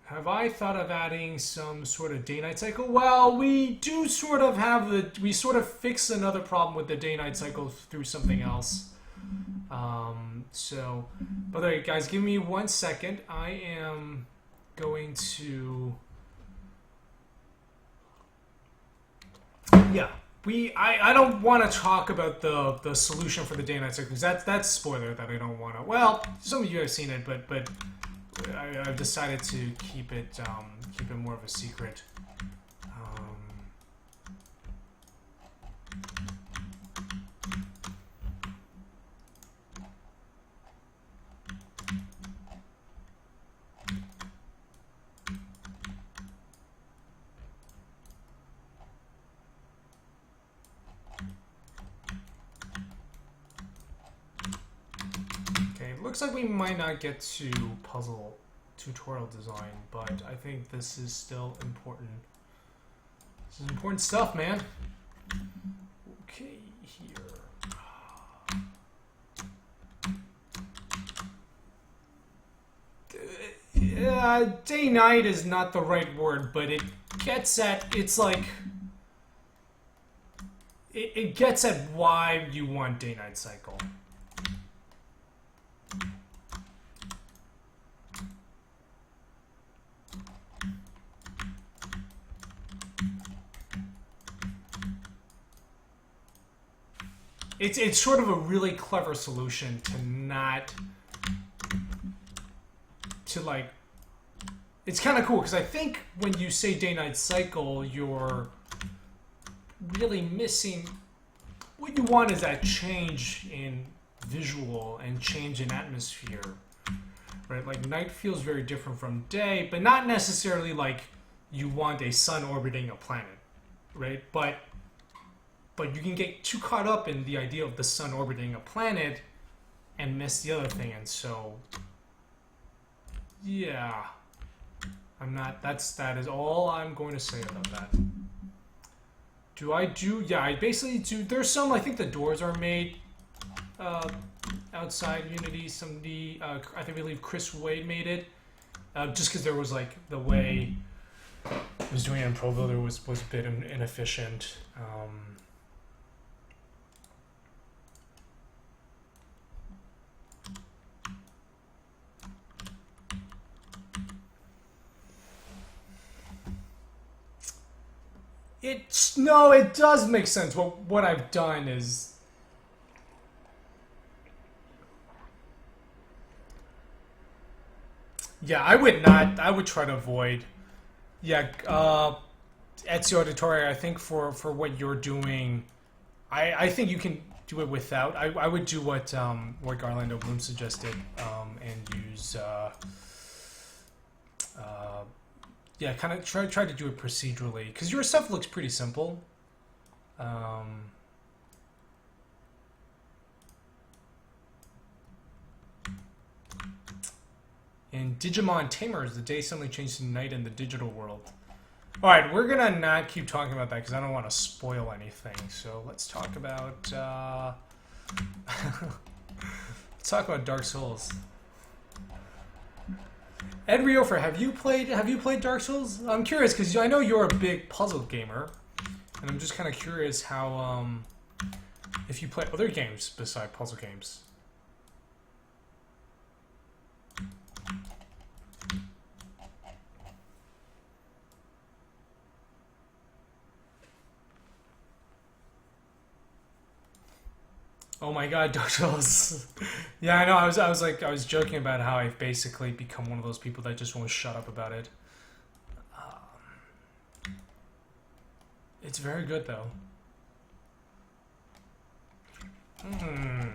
Have I thought of adding some sort of day-night cycle? Well, we do sort of have we sort of fix another problem with the day-night cycle through something else. By the way, guys, give me 1 second. I am going to, yeah, I don't want to talk about the solution for the day-night cycle because that's spoiler that I don't want to. Well, some of you have seen it, but I've decided to keep it more of a secret. Okay, it looks like we might not get to puzzle tutorial design, but I think this is still important. This is important stuff, man. Okay, here. Day-night is not the right word, but it gets at, it's like, it gets at why you want day-night cycle. It's sort of a really clever solution to not, to like, it's kind of cool because I think when you say day-night cycle, you're really missing, what you want is that change in visual and change in atmosphere, right? Like night feels very different from day, but not necessarily like you want a sun orbiting a planet, right? But you can get too caught up in the idea of the sun orbiting a planet and miss the other thing. And so, yeah, that is all I'm going to say about that. Yeah, I basically do, there's some, I think the doors are made outside Unity. Somebody, I believe Chris Wade made it, just because there was like, the way I was doing it in Pro Builder was a bit inefficient. No, it does make sense. What I've done is, yeah, I would try to avoid, yeah, Ezio Auditore, I think for what you're doing, I think you can do it without. I would do what Garlando Bloom suggested, and use yeah, kind of try to do it procedurally because your stuff looks pretty simple. In Digimon Tamers, the day suddenly changed to night in the digital world. Alright, we're gonna not keep talking about that because I don't want to spoil anything. So let's talk about let's talk about Dark Souls. Ed Riofer, have you played Dark Souls? I'm curious because I know you're a big puzzle gamer, and I'm just kind of curious how if you play other games beside puzzle games. Oh my god, Dark Souls. Yeah, I know. I was joking about how I've basically become one of those people that just won't shut up about it. It's very good though. Hmm.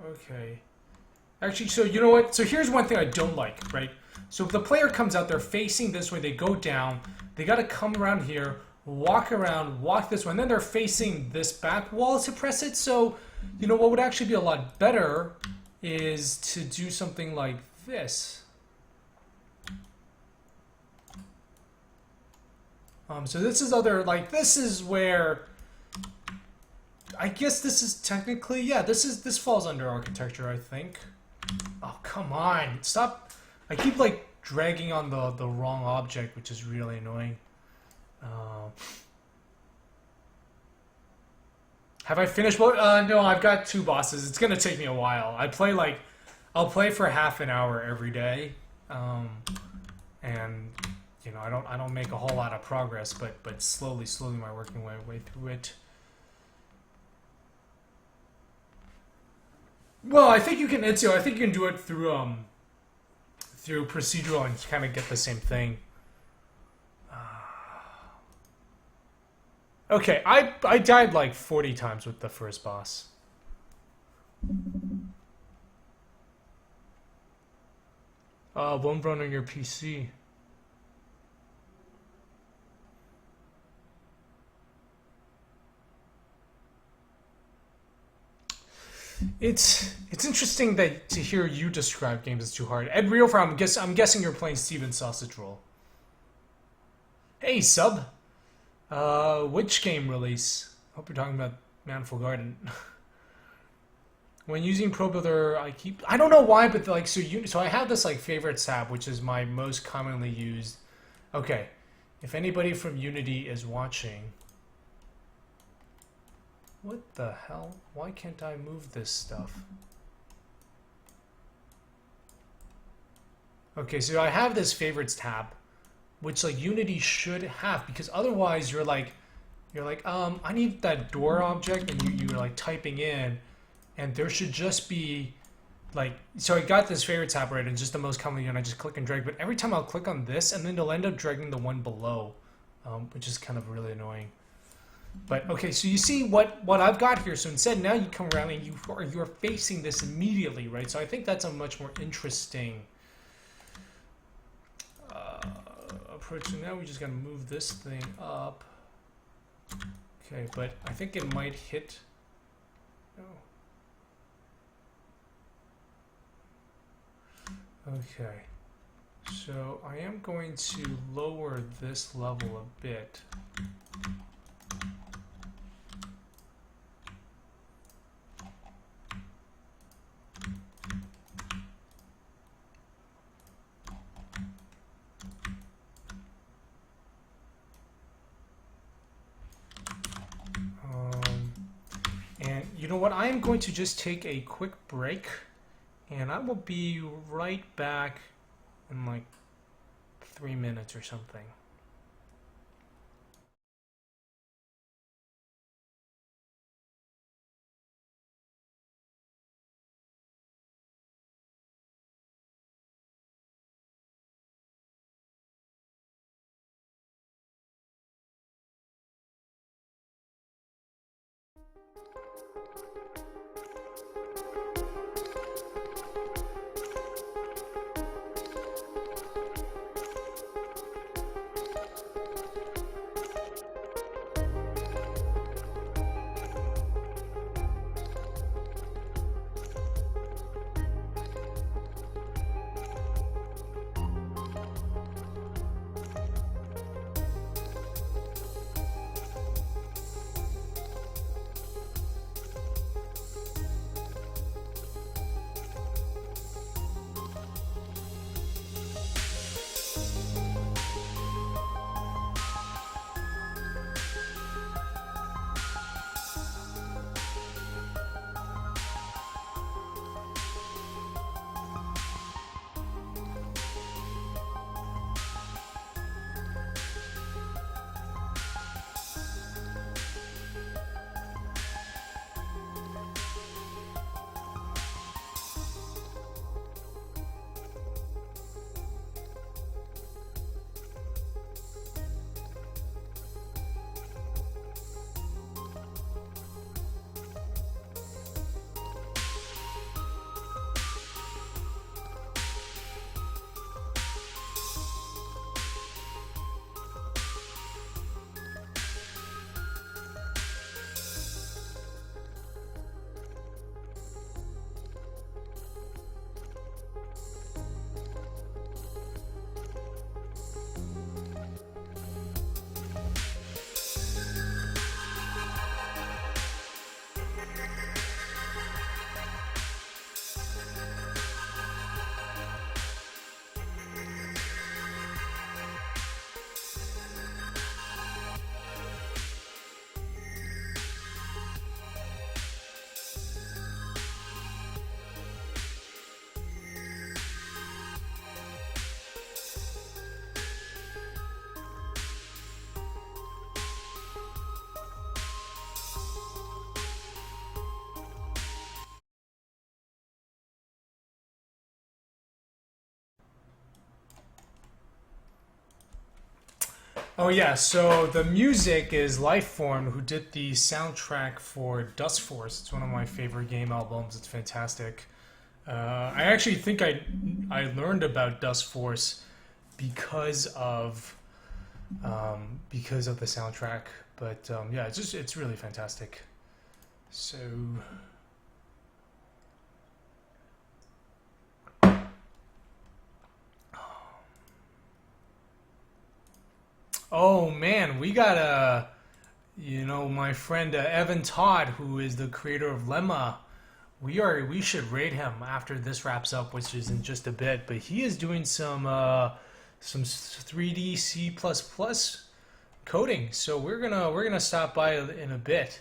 Okay. Actually, so you know what? So here's one thing I don't like, right? So if the player comes out, they're facing this way, they go down, they gotta come around here, walk around, walk this way, and then they're facing this back wall to press it. So, you know, what would actually be a lot better is to do something like this. So this is this is where, I guess this is technically, yeah, this falls under architecture, I think. Oh, come on. Stop. I keep, like, dragging on the wrong object, which is really annoying. Have I finished? No, I've got 2 bosses. It's gonna take me a while. I'll play for half an hour every day. And, you know, I don't make a whole lot of progress, but slowly I'm working my way through it. Well, I think you can, Ezio, I think you can do it through procedural and kind of get the same thing. Okay, I died like 40 times with the first boss. Won't run on your PC. It's interesting that to hear you describe games as too hard. Ed Real I'm guessing you're playing Steven's Sausage Roll. Hey sub, which game release? Hope you're talking about Manifold Garden. When using ProBuilder, I don't know why, but like so I have this like favorites tab, which is my most commonly used. Okay, if anybody from Unity is watching. What the hell? Why can't I move this stuff? Okay, so I have this favorites tab, which like Unity should have, because otherwise you're like, I need that door object, and you're like typing in, and there should just be like, so I got this favorites tab right, and just the most commonly, and I just click and drag, but every time I'll click on this, and then it'll end up dragging the one below, which is kind of really annoying. But okay, so you see what I've got here. So instead, now you come around and you're facing this immediately, right? So I think that's a much more interesting approach. So now we just gotta move this thing up. Okay, but I think it might hit. No. Okay, so I am going to lower this level a bit. And you know what? I am going to just take a quick break, and I will be right back in like 3 minutes or something. Oh yeah, so the music is Lifeform, who did the soundtrack for Dust Force. It's one of my favorite game albums. It's fantastic. I actually think I learned about Dust Force because of the soundtrack. But yeah, it's really fantastic. So. Oh man, we got my friend Evan Todd, who is the creator of Lemma. We should raid him after this wraps up, which is in just a bit. But he is doing some 3D C++ coding, so we're gonna stop by in a bit.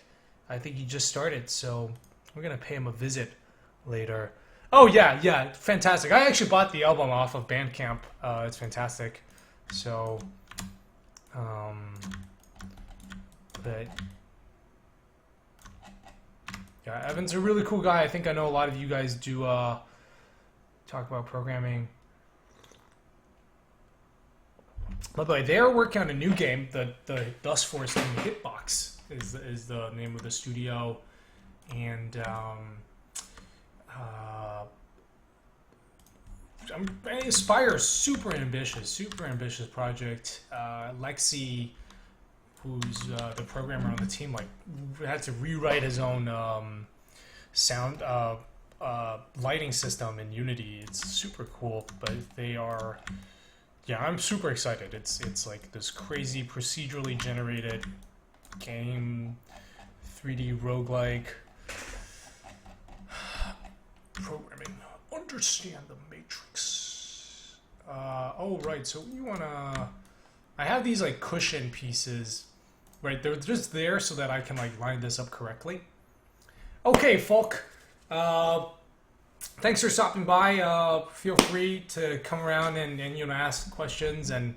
I think he just started, so we're gonna pay him a visit later. Oh yeah, fantastic. I actually bought the album off of Bandcamp. It's fantastic. So. But yeah, Evan's a really cool guy. I think I know a lot of you guys do talk about programming. By the way, they are working on a new game. The Dust Force game, Hitbox is the name of the studio, and Aspire, super ambitious project. Lexi, who's the programmer on the team, like had to rewrite his own sound lighting system in Unity. It's super cool, but they are. Yeah, I'm super excited. It's like this crazy procedurally generated game, 3D roguelike programming. Understand the matrix. Oh right, so you wanna. I have these like cushion pieces, right? They're just there so that I can like line this up correctly. Okay, folk. Thanks for stopping by. Feel free to come around and ask questions, and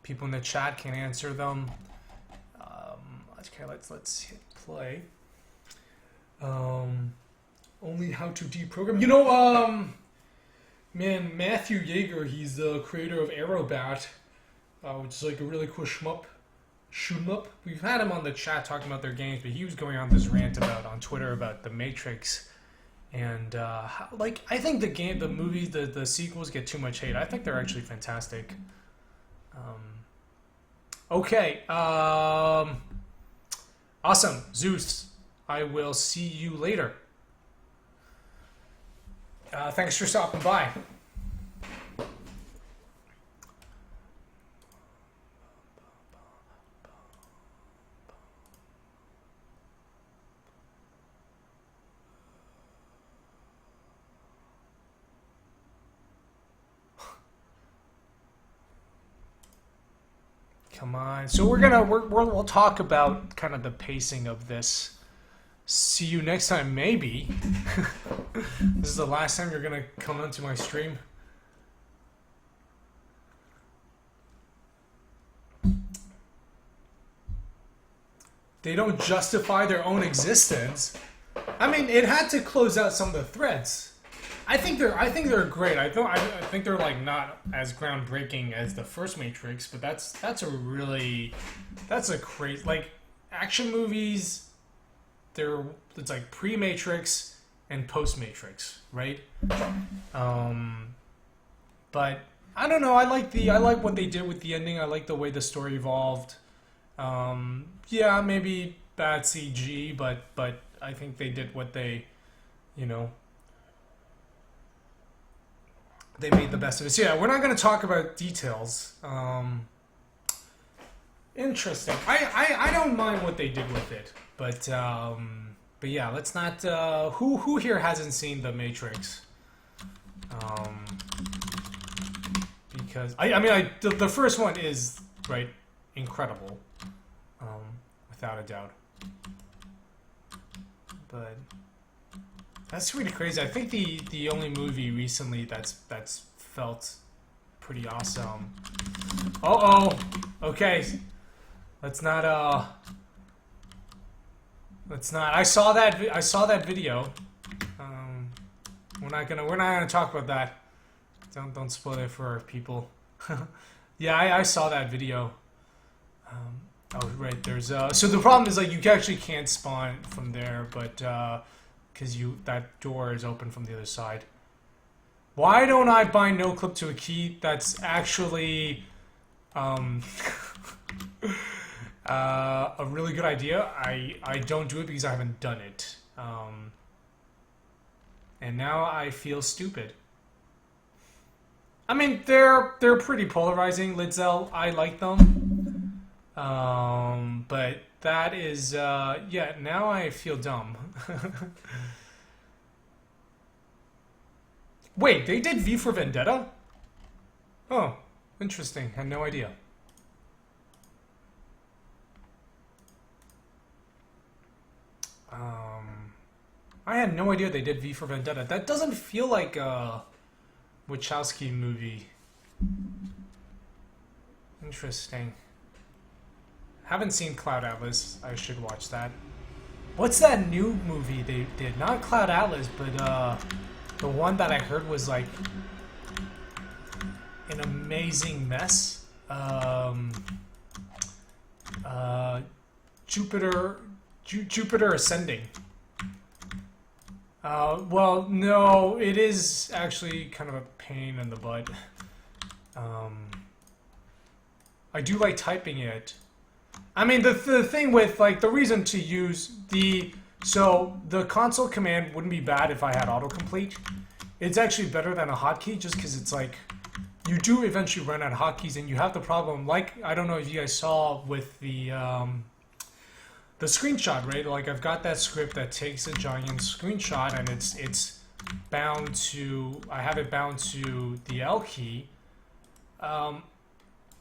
people in the chat can answer them. Okay, let's hit play. Only how to deprogram. Man, Matthew Yeager, he's the creator of Aerobat, which is like a really cool shoot 'em up. We've had him on the chat talking about their games, but he was going on this rant on Twitter about the Matrix, and I think the movies, the sequels get too much hate. I think they're actually fantastic. Okay, awesome, Zeus. I will see you later. Thanks for stopping by. Come on. So we'll talk about kind of the pacing of this. See you next time, maybe. This is the last time you're gonna come onto my stream. They don't justify their own existence. I mean, it had to close out some of the threads. I think they're great. I think they're like not as groundbreaking as the first Matrix, but that's a crazy, like, action movies. It's like pre-Matrix and post-Matrix, right? But I don't know. I like what they did with the ending. I like the way the story evolved. Yeah, maybe bad CG, but I think they did what they made the best of it. So yeah, we're not going to talk about details. Interesting. I don't mind what they did with it, but yeah, let's not. Who here hasn't seen The Matrix? Because the first one is incredible, without a doubt. But that's really crazy. I think the only movie recently that's felt pretty awesome. Okay. Let's not. I saw that video. We're not gonna talk about that. Don't spoil it for people. Yeah, I saw that video. Oh, right. There's so the problem is like you actually can't spawn from there, but because that door is open from the other side. Why don't I bind no clip to a key? That's actually um, a really good idea. I don't do it because I haven't done it, and now I feel stupid. I mean, they're pretty polarizing, Lidzel. I like them. But that is, yeah, now I feel dumb. Wait, they did V for Vendetta? Oh, interesting. Had no idea. I had no idea they did V for Vendetta. That doesn't feel like a Wachowski movie. Interesting. Haven't seen Cloud Atlas. I should watch that. What's that new movie they did? Not Cloud Atlas, but the one that I heard was like an amazing mess. Jupiter Ascending. Well, no, it is actually kind of a pain in the butt. I do like typing it. I mean, the thing with, like, the reason to use so the console command wouldn't be bad if I had autocomplete. It's actually better than a hotkey just because it's like, you do eventually run out of hotkeys and you have the problem, like, I don't know if you guys saw with the screenshot, right? Like, I've got that script that takes a giant screenshot and it's bound to, I have it bound to the L key.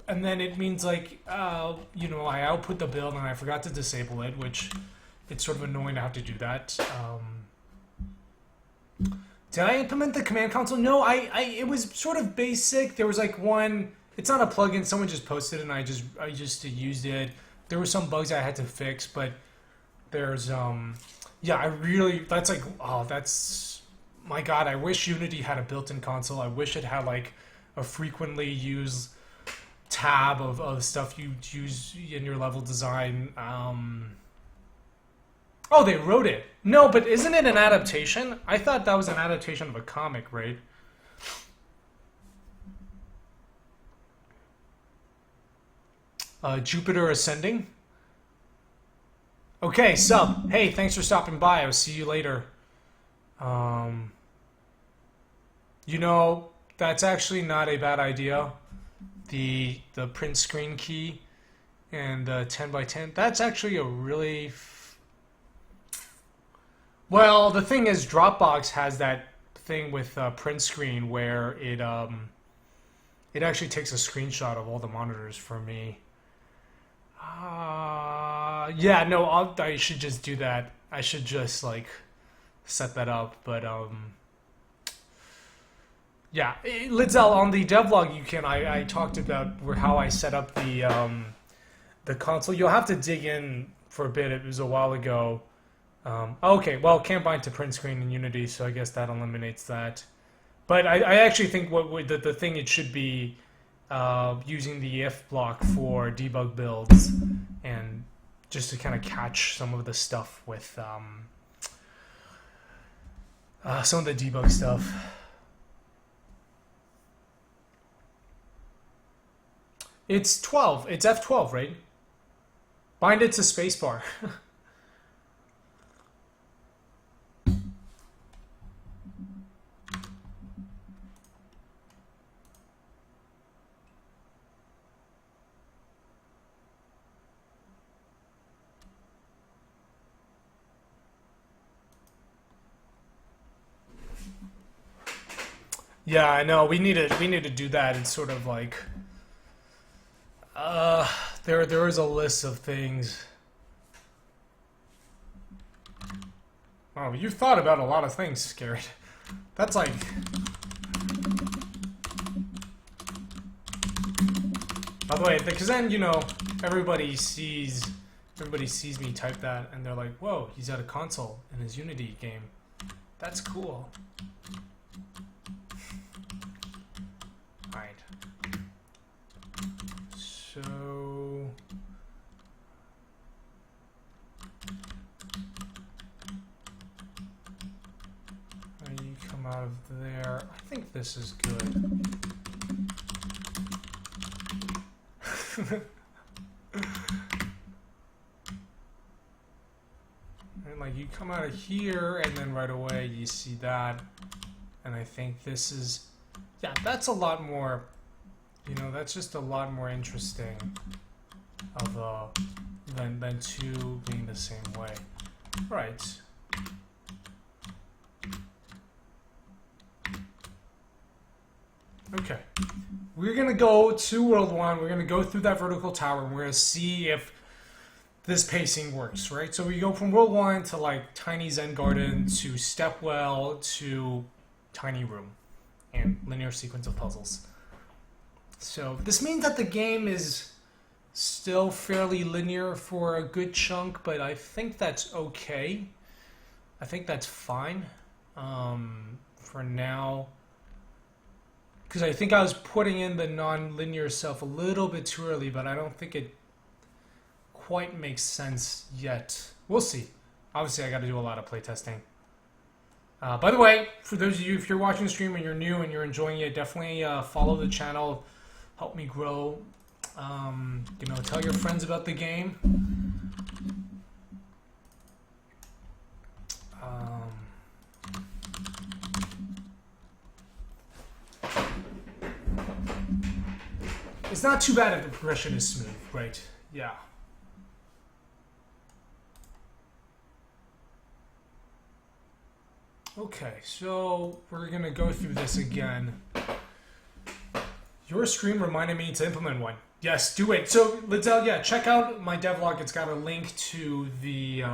And then it means like, you know, I output the build and I forgot to disable it, which it's sort of annoying to have to do that. Did I implement the command console? No, it was sort of basic. There was like one, it's not a plugin, someone just posted it and I just used it. There were some bugs I had to fix, but there's, yeah, that's like, oh, that's, my God, I wish Unity had a built-in console. I wish it had like a frequently used tab of stuff you use in your level design. Oh, they wrote it. No, but isn't it an adaptation? I thought that was an adaptation of a comic, right? Jupiter Ascending. Okay, sub. Hey, thanks for stopping by. I'll see you later. You know, that's actually not a bad idea. The print screen key and 10 by 10. That's actually a really well. The thing is, Dropbox has that thing with print screen where it actually takes a screenshot of all the monitors for me. Yeah, no, I should just do that. I should just like set that up, but yeah, Lidzel, on the devlog you can. I talked about how I set up the console. You'll have to dig in for a bit. It was a while ago. Okay, well, can't bind to print screen in Unity, so I guess that eliminates that. But I actually think the thing it should be using the if block for debug builds and just to kind of catch some of the stuff with some of the debug stuff. It's 12. It's F12, right? Bind it to spacebar. Yeah, I know. We need to do that. It's sort of like there is a list of things. Wow, you've thought about a lot of things, Scary. That's like, by the way, because then, you know, everybody sees me type that and they're like, whoa, he's at a console in his Unity game. That's cool. Alright. So come out of there. I think this is good. And like you come out of here and then right away you see that, and I think this is, yeah, that's a lot more, you know, that's just a lot more interesting of a than two being the same way. Right. Okay. We're gonna go to World 1, we're gonna go through that vertical tower, and we're gonna see if this pacing works, right? So we go from World 1 to like Tiny Zen Garden to Stepwell to Tiny Room and linear sequence of puzzles. So this means that the game is still fairly linear for a good chunk, but I think that's okay. I think that's fine for now. Because I think I was putting in the non-linear stuff a little bit too early, but I don't think it quite makes sense yet. We'll see. Obviously, I got to do a lot of playtesting. By the way, for those of you, if you're watching the stream and you're new and you're enjoying it, definitely follow the channel. Help me grow. You know, tell your friends about the game. It's not too bad if the progression is smooth, right? Yeah. Okay, so we're gonna go through this again. Your stream reminded me to implement one. Yes, do it. So, Liddell, yeah, check out my devlog. It's got a link to the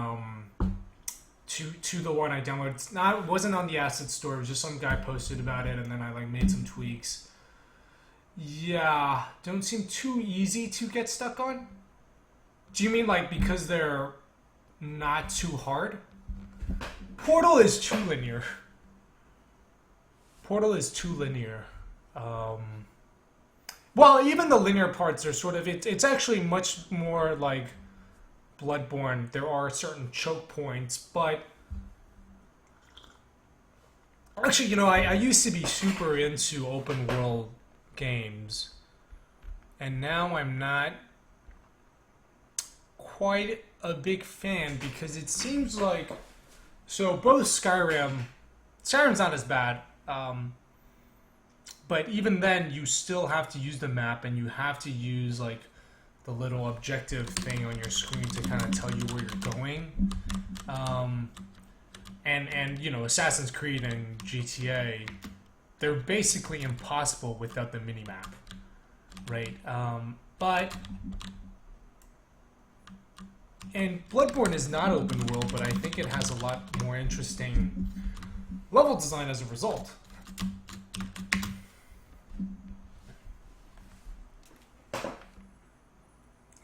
to the one I downloaded. It wasn't on the asset store. It was just some guy posted about it, and then I like made some tweaks. Yeah, don't seem too easy to get stuck on. Do you mean like because they're not too hard? Portal is too linear. Portal is too linear. Well, even the linear parts are sort of... It's actually much more like Bloodborne. There are certain choke points, but... Actually, you know, I used to be super into open world games. And now I'm not quite a big fan because it seems like... So both Skyrim's not as bad, but even then you still have to use the map and you have to use like the little objective thing on your screen to kind of tell you where you're going. And you know, Assassin's Creed and GTA, they're basically impossible without the minimap, right? And Bloodborne is not open world, but I think it has a lot more interesting level design as a result.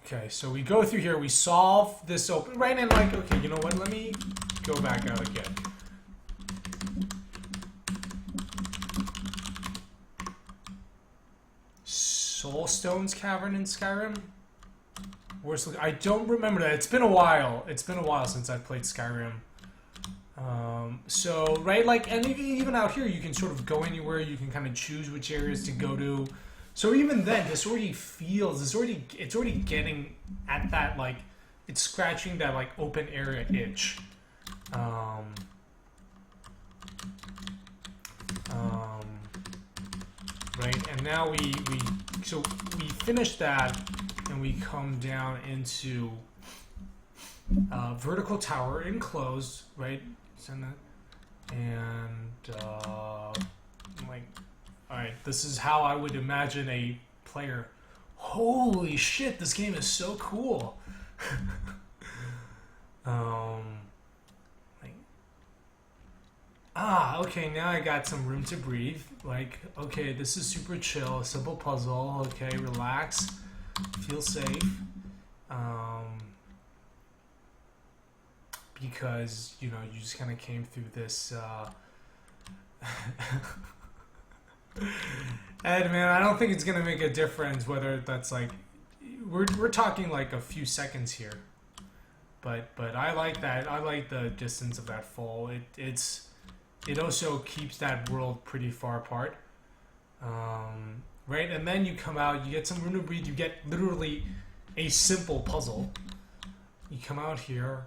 Okay, so we go through here, we solve this open, right, and like, okay, you know what, let me go back out again. Soulstone's Cavern in Skyrim? I don't remember that. It's been a while. It's been a while since I've played Skyrim. So, right, like, and even out here, you can sort of go anywhere. You can kind of choose which areas to go to. So even then, this already feels, it's already getting at that, like, it's scratching that, like, open area itch. Right, and now we finish that, and we come down into vertical tower enclosed, right? And like, all right, this is how I would imagine a player. Holy shit, this game is so cool. Okay, now I got some room to breathe. Like, okay, this is super chill, simple puzzle. Okay, relax, feel safe. Because, you know, you just kind of came through this, and man, I don't think it's gonna make a difference whether that's like, we're talking like a few seconds here, but I like that. I like the distance of that fall. It's it also keeps that world pretty far apart. Right? And then you come out, you get some rune of breed, you get literally a simple puzzle. You come out here,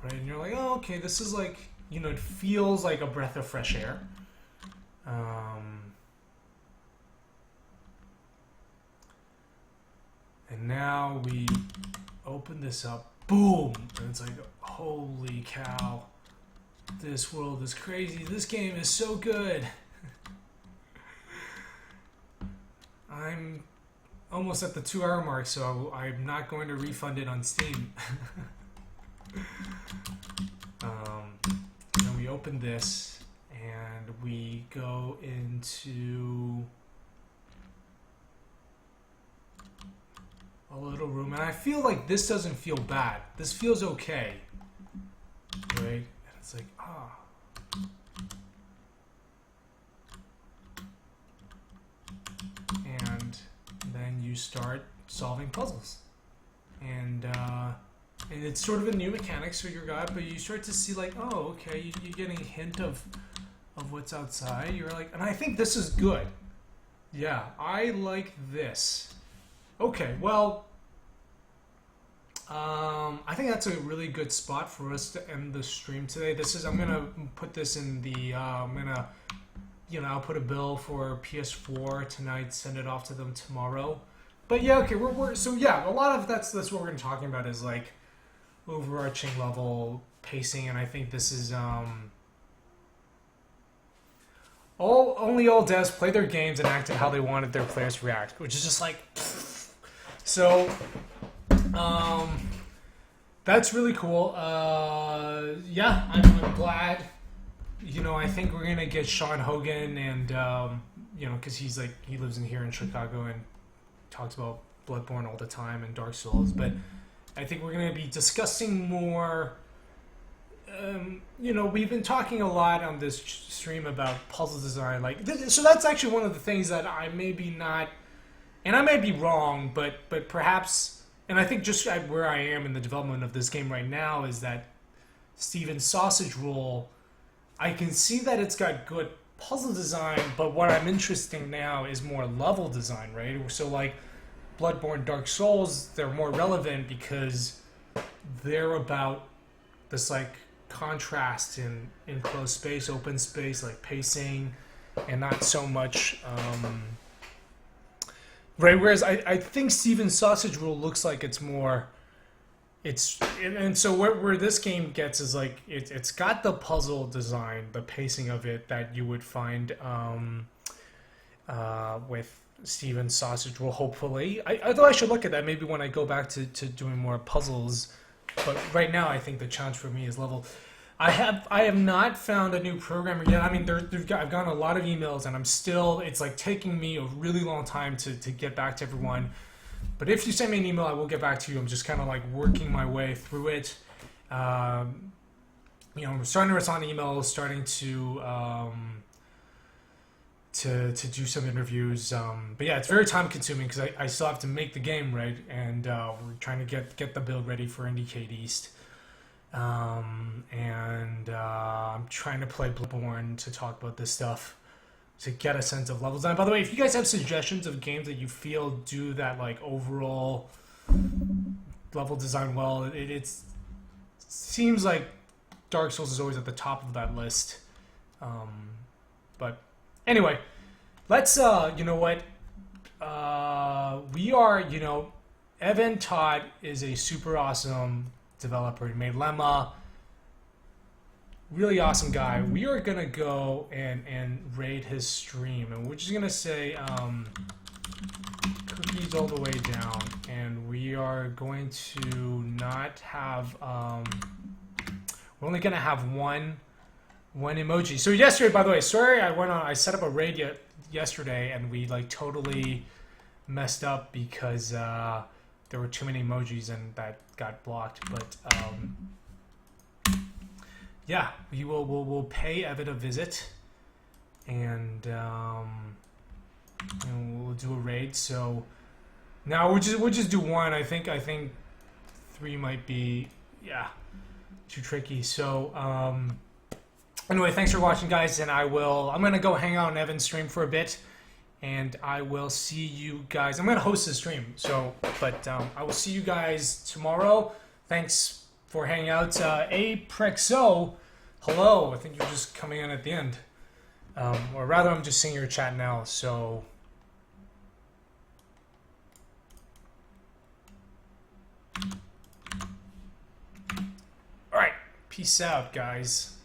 right? And you're like, oh, okay, this is like, you know, it feels like a breath of fresh air. And now we open this up, boom! And it's like, holy cow. This world is crazy. This game is so good. I'm almost at the 2-hour mark, so I'm not going to refund it on Steam. And we open this, and we go into a little room, and I feel like this doesn't feel bad. This feels okay, right? And it's like, ah. And then you start solving puzzles, and it's sort of a new mechanic, so you're God, but you start to see like, oh, okay, you're getting a hint of what's outside. You're like, and I think this is good. Yeah, I like this. Okay, well, I think that's a really good spot for us to end the stream today. I'm gonna put this in the, I'll put a bill for PS4 tonight, send it off to them tomorrow. But yeah, okay, so yeah, a lot of that's what we're gonna be talking about is like overarching level pacing, and I think this is only all devs play their games and acted how they wanted their players to react, which is just like so that's really cool. Yeah, I'm glad. You know, I think we're gonna get Sean Hogan, and because he lives here in Chicago and talks about Bloodborne all the time and Dark Souls, but I think we're gonna be discussing more. We've been talking a lot on this stream about puzzle design, so that's actually one of the things that I maybe not, and I might be wrong, but perhaps, and I think just at where I am in the development of this game right now is that Steven's Sausage Roll. I can see that it's got good puzzle design, but what I'm interested in now is more level design, right? So like Bloodborne, Dark Souls, they're more relevant because they're about this like contrast in enclosed space, open space, like pacing, and not so much right. Whereas I think Steven's Sausage Rule looks like it's more. And so where this game gets is like it's got the puzzle design, the pacing of it that you would find with Steven's Sausage Roll. Hopefully, although I should look at that maybe when I go back to doing more puzzles. But right now, I think the challenge for me is level. I have not found a new programmer yet. I mean, I've gotten a lot of emails, and it's like taking me a really long time to get back to everyone. But if you send me an email, I will get back to you. I'm just kind of like working my way through it. I'm starting to respond to emails, starting to do some interviews. But yeah, it's very time consuming because I still have to make the game right, and we're trying to get the build ready for Indiecade East. I'm trying to play Bloodborne to talk about this stuff, to get a sense of levels. And by the way, if you guys have suggestions of games that you feel do that like overall level design well, it seems like Dark Souls is always at the top of that list. But anyway, let's we are, Evan Todd is a super awesome developer. He made Lemma. Really awesome guy. We are gonna go and raid his stream, and we're just gonna say cookies all the way down, and we are going to not have we're only gonna have one emoji. So yesterday, by the way, sorry I set up a raid yesterday, and we like totally messed up because there were too many emojis and that got blocked, but yeah, we'll pay Evan a visit, and we'll do a raid. So now we'll just do one. I think 3 might be too tricky. So Anyway, thanks for watching, guys, and I'm gonna go hang out on Evan's stream for a bit, and I will see you guys. I'm gonna host the stream, but I will see you guys tomorrow. Thanks for hanging out. Aprexo, hello. I think you're just coming in at the end, or rather, I'm just seeing your chat now. So, all right, peace out, guys.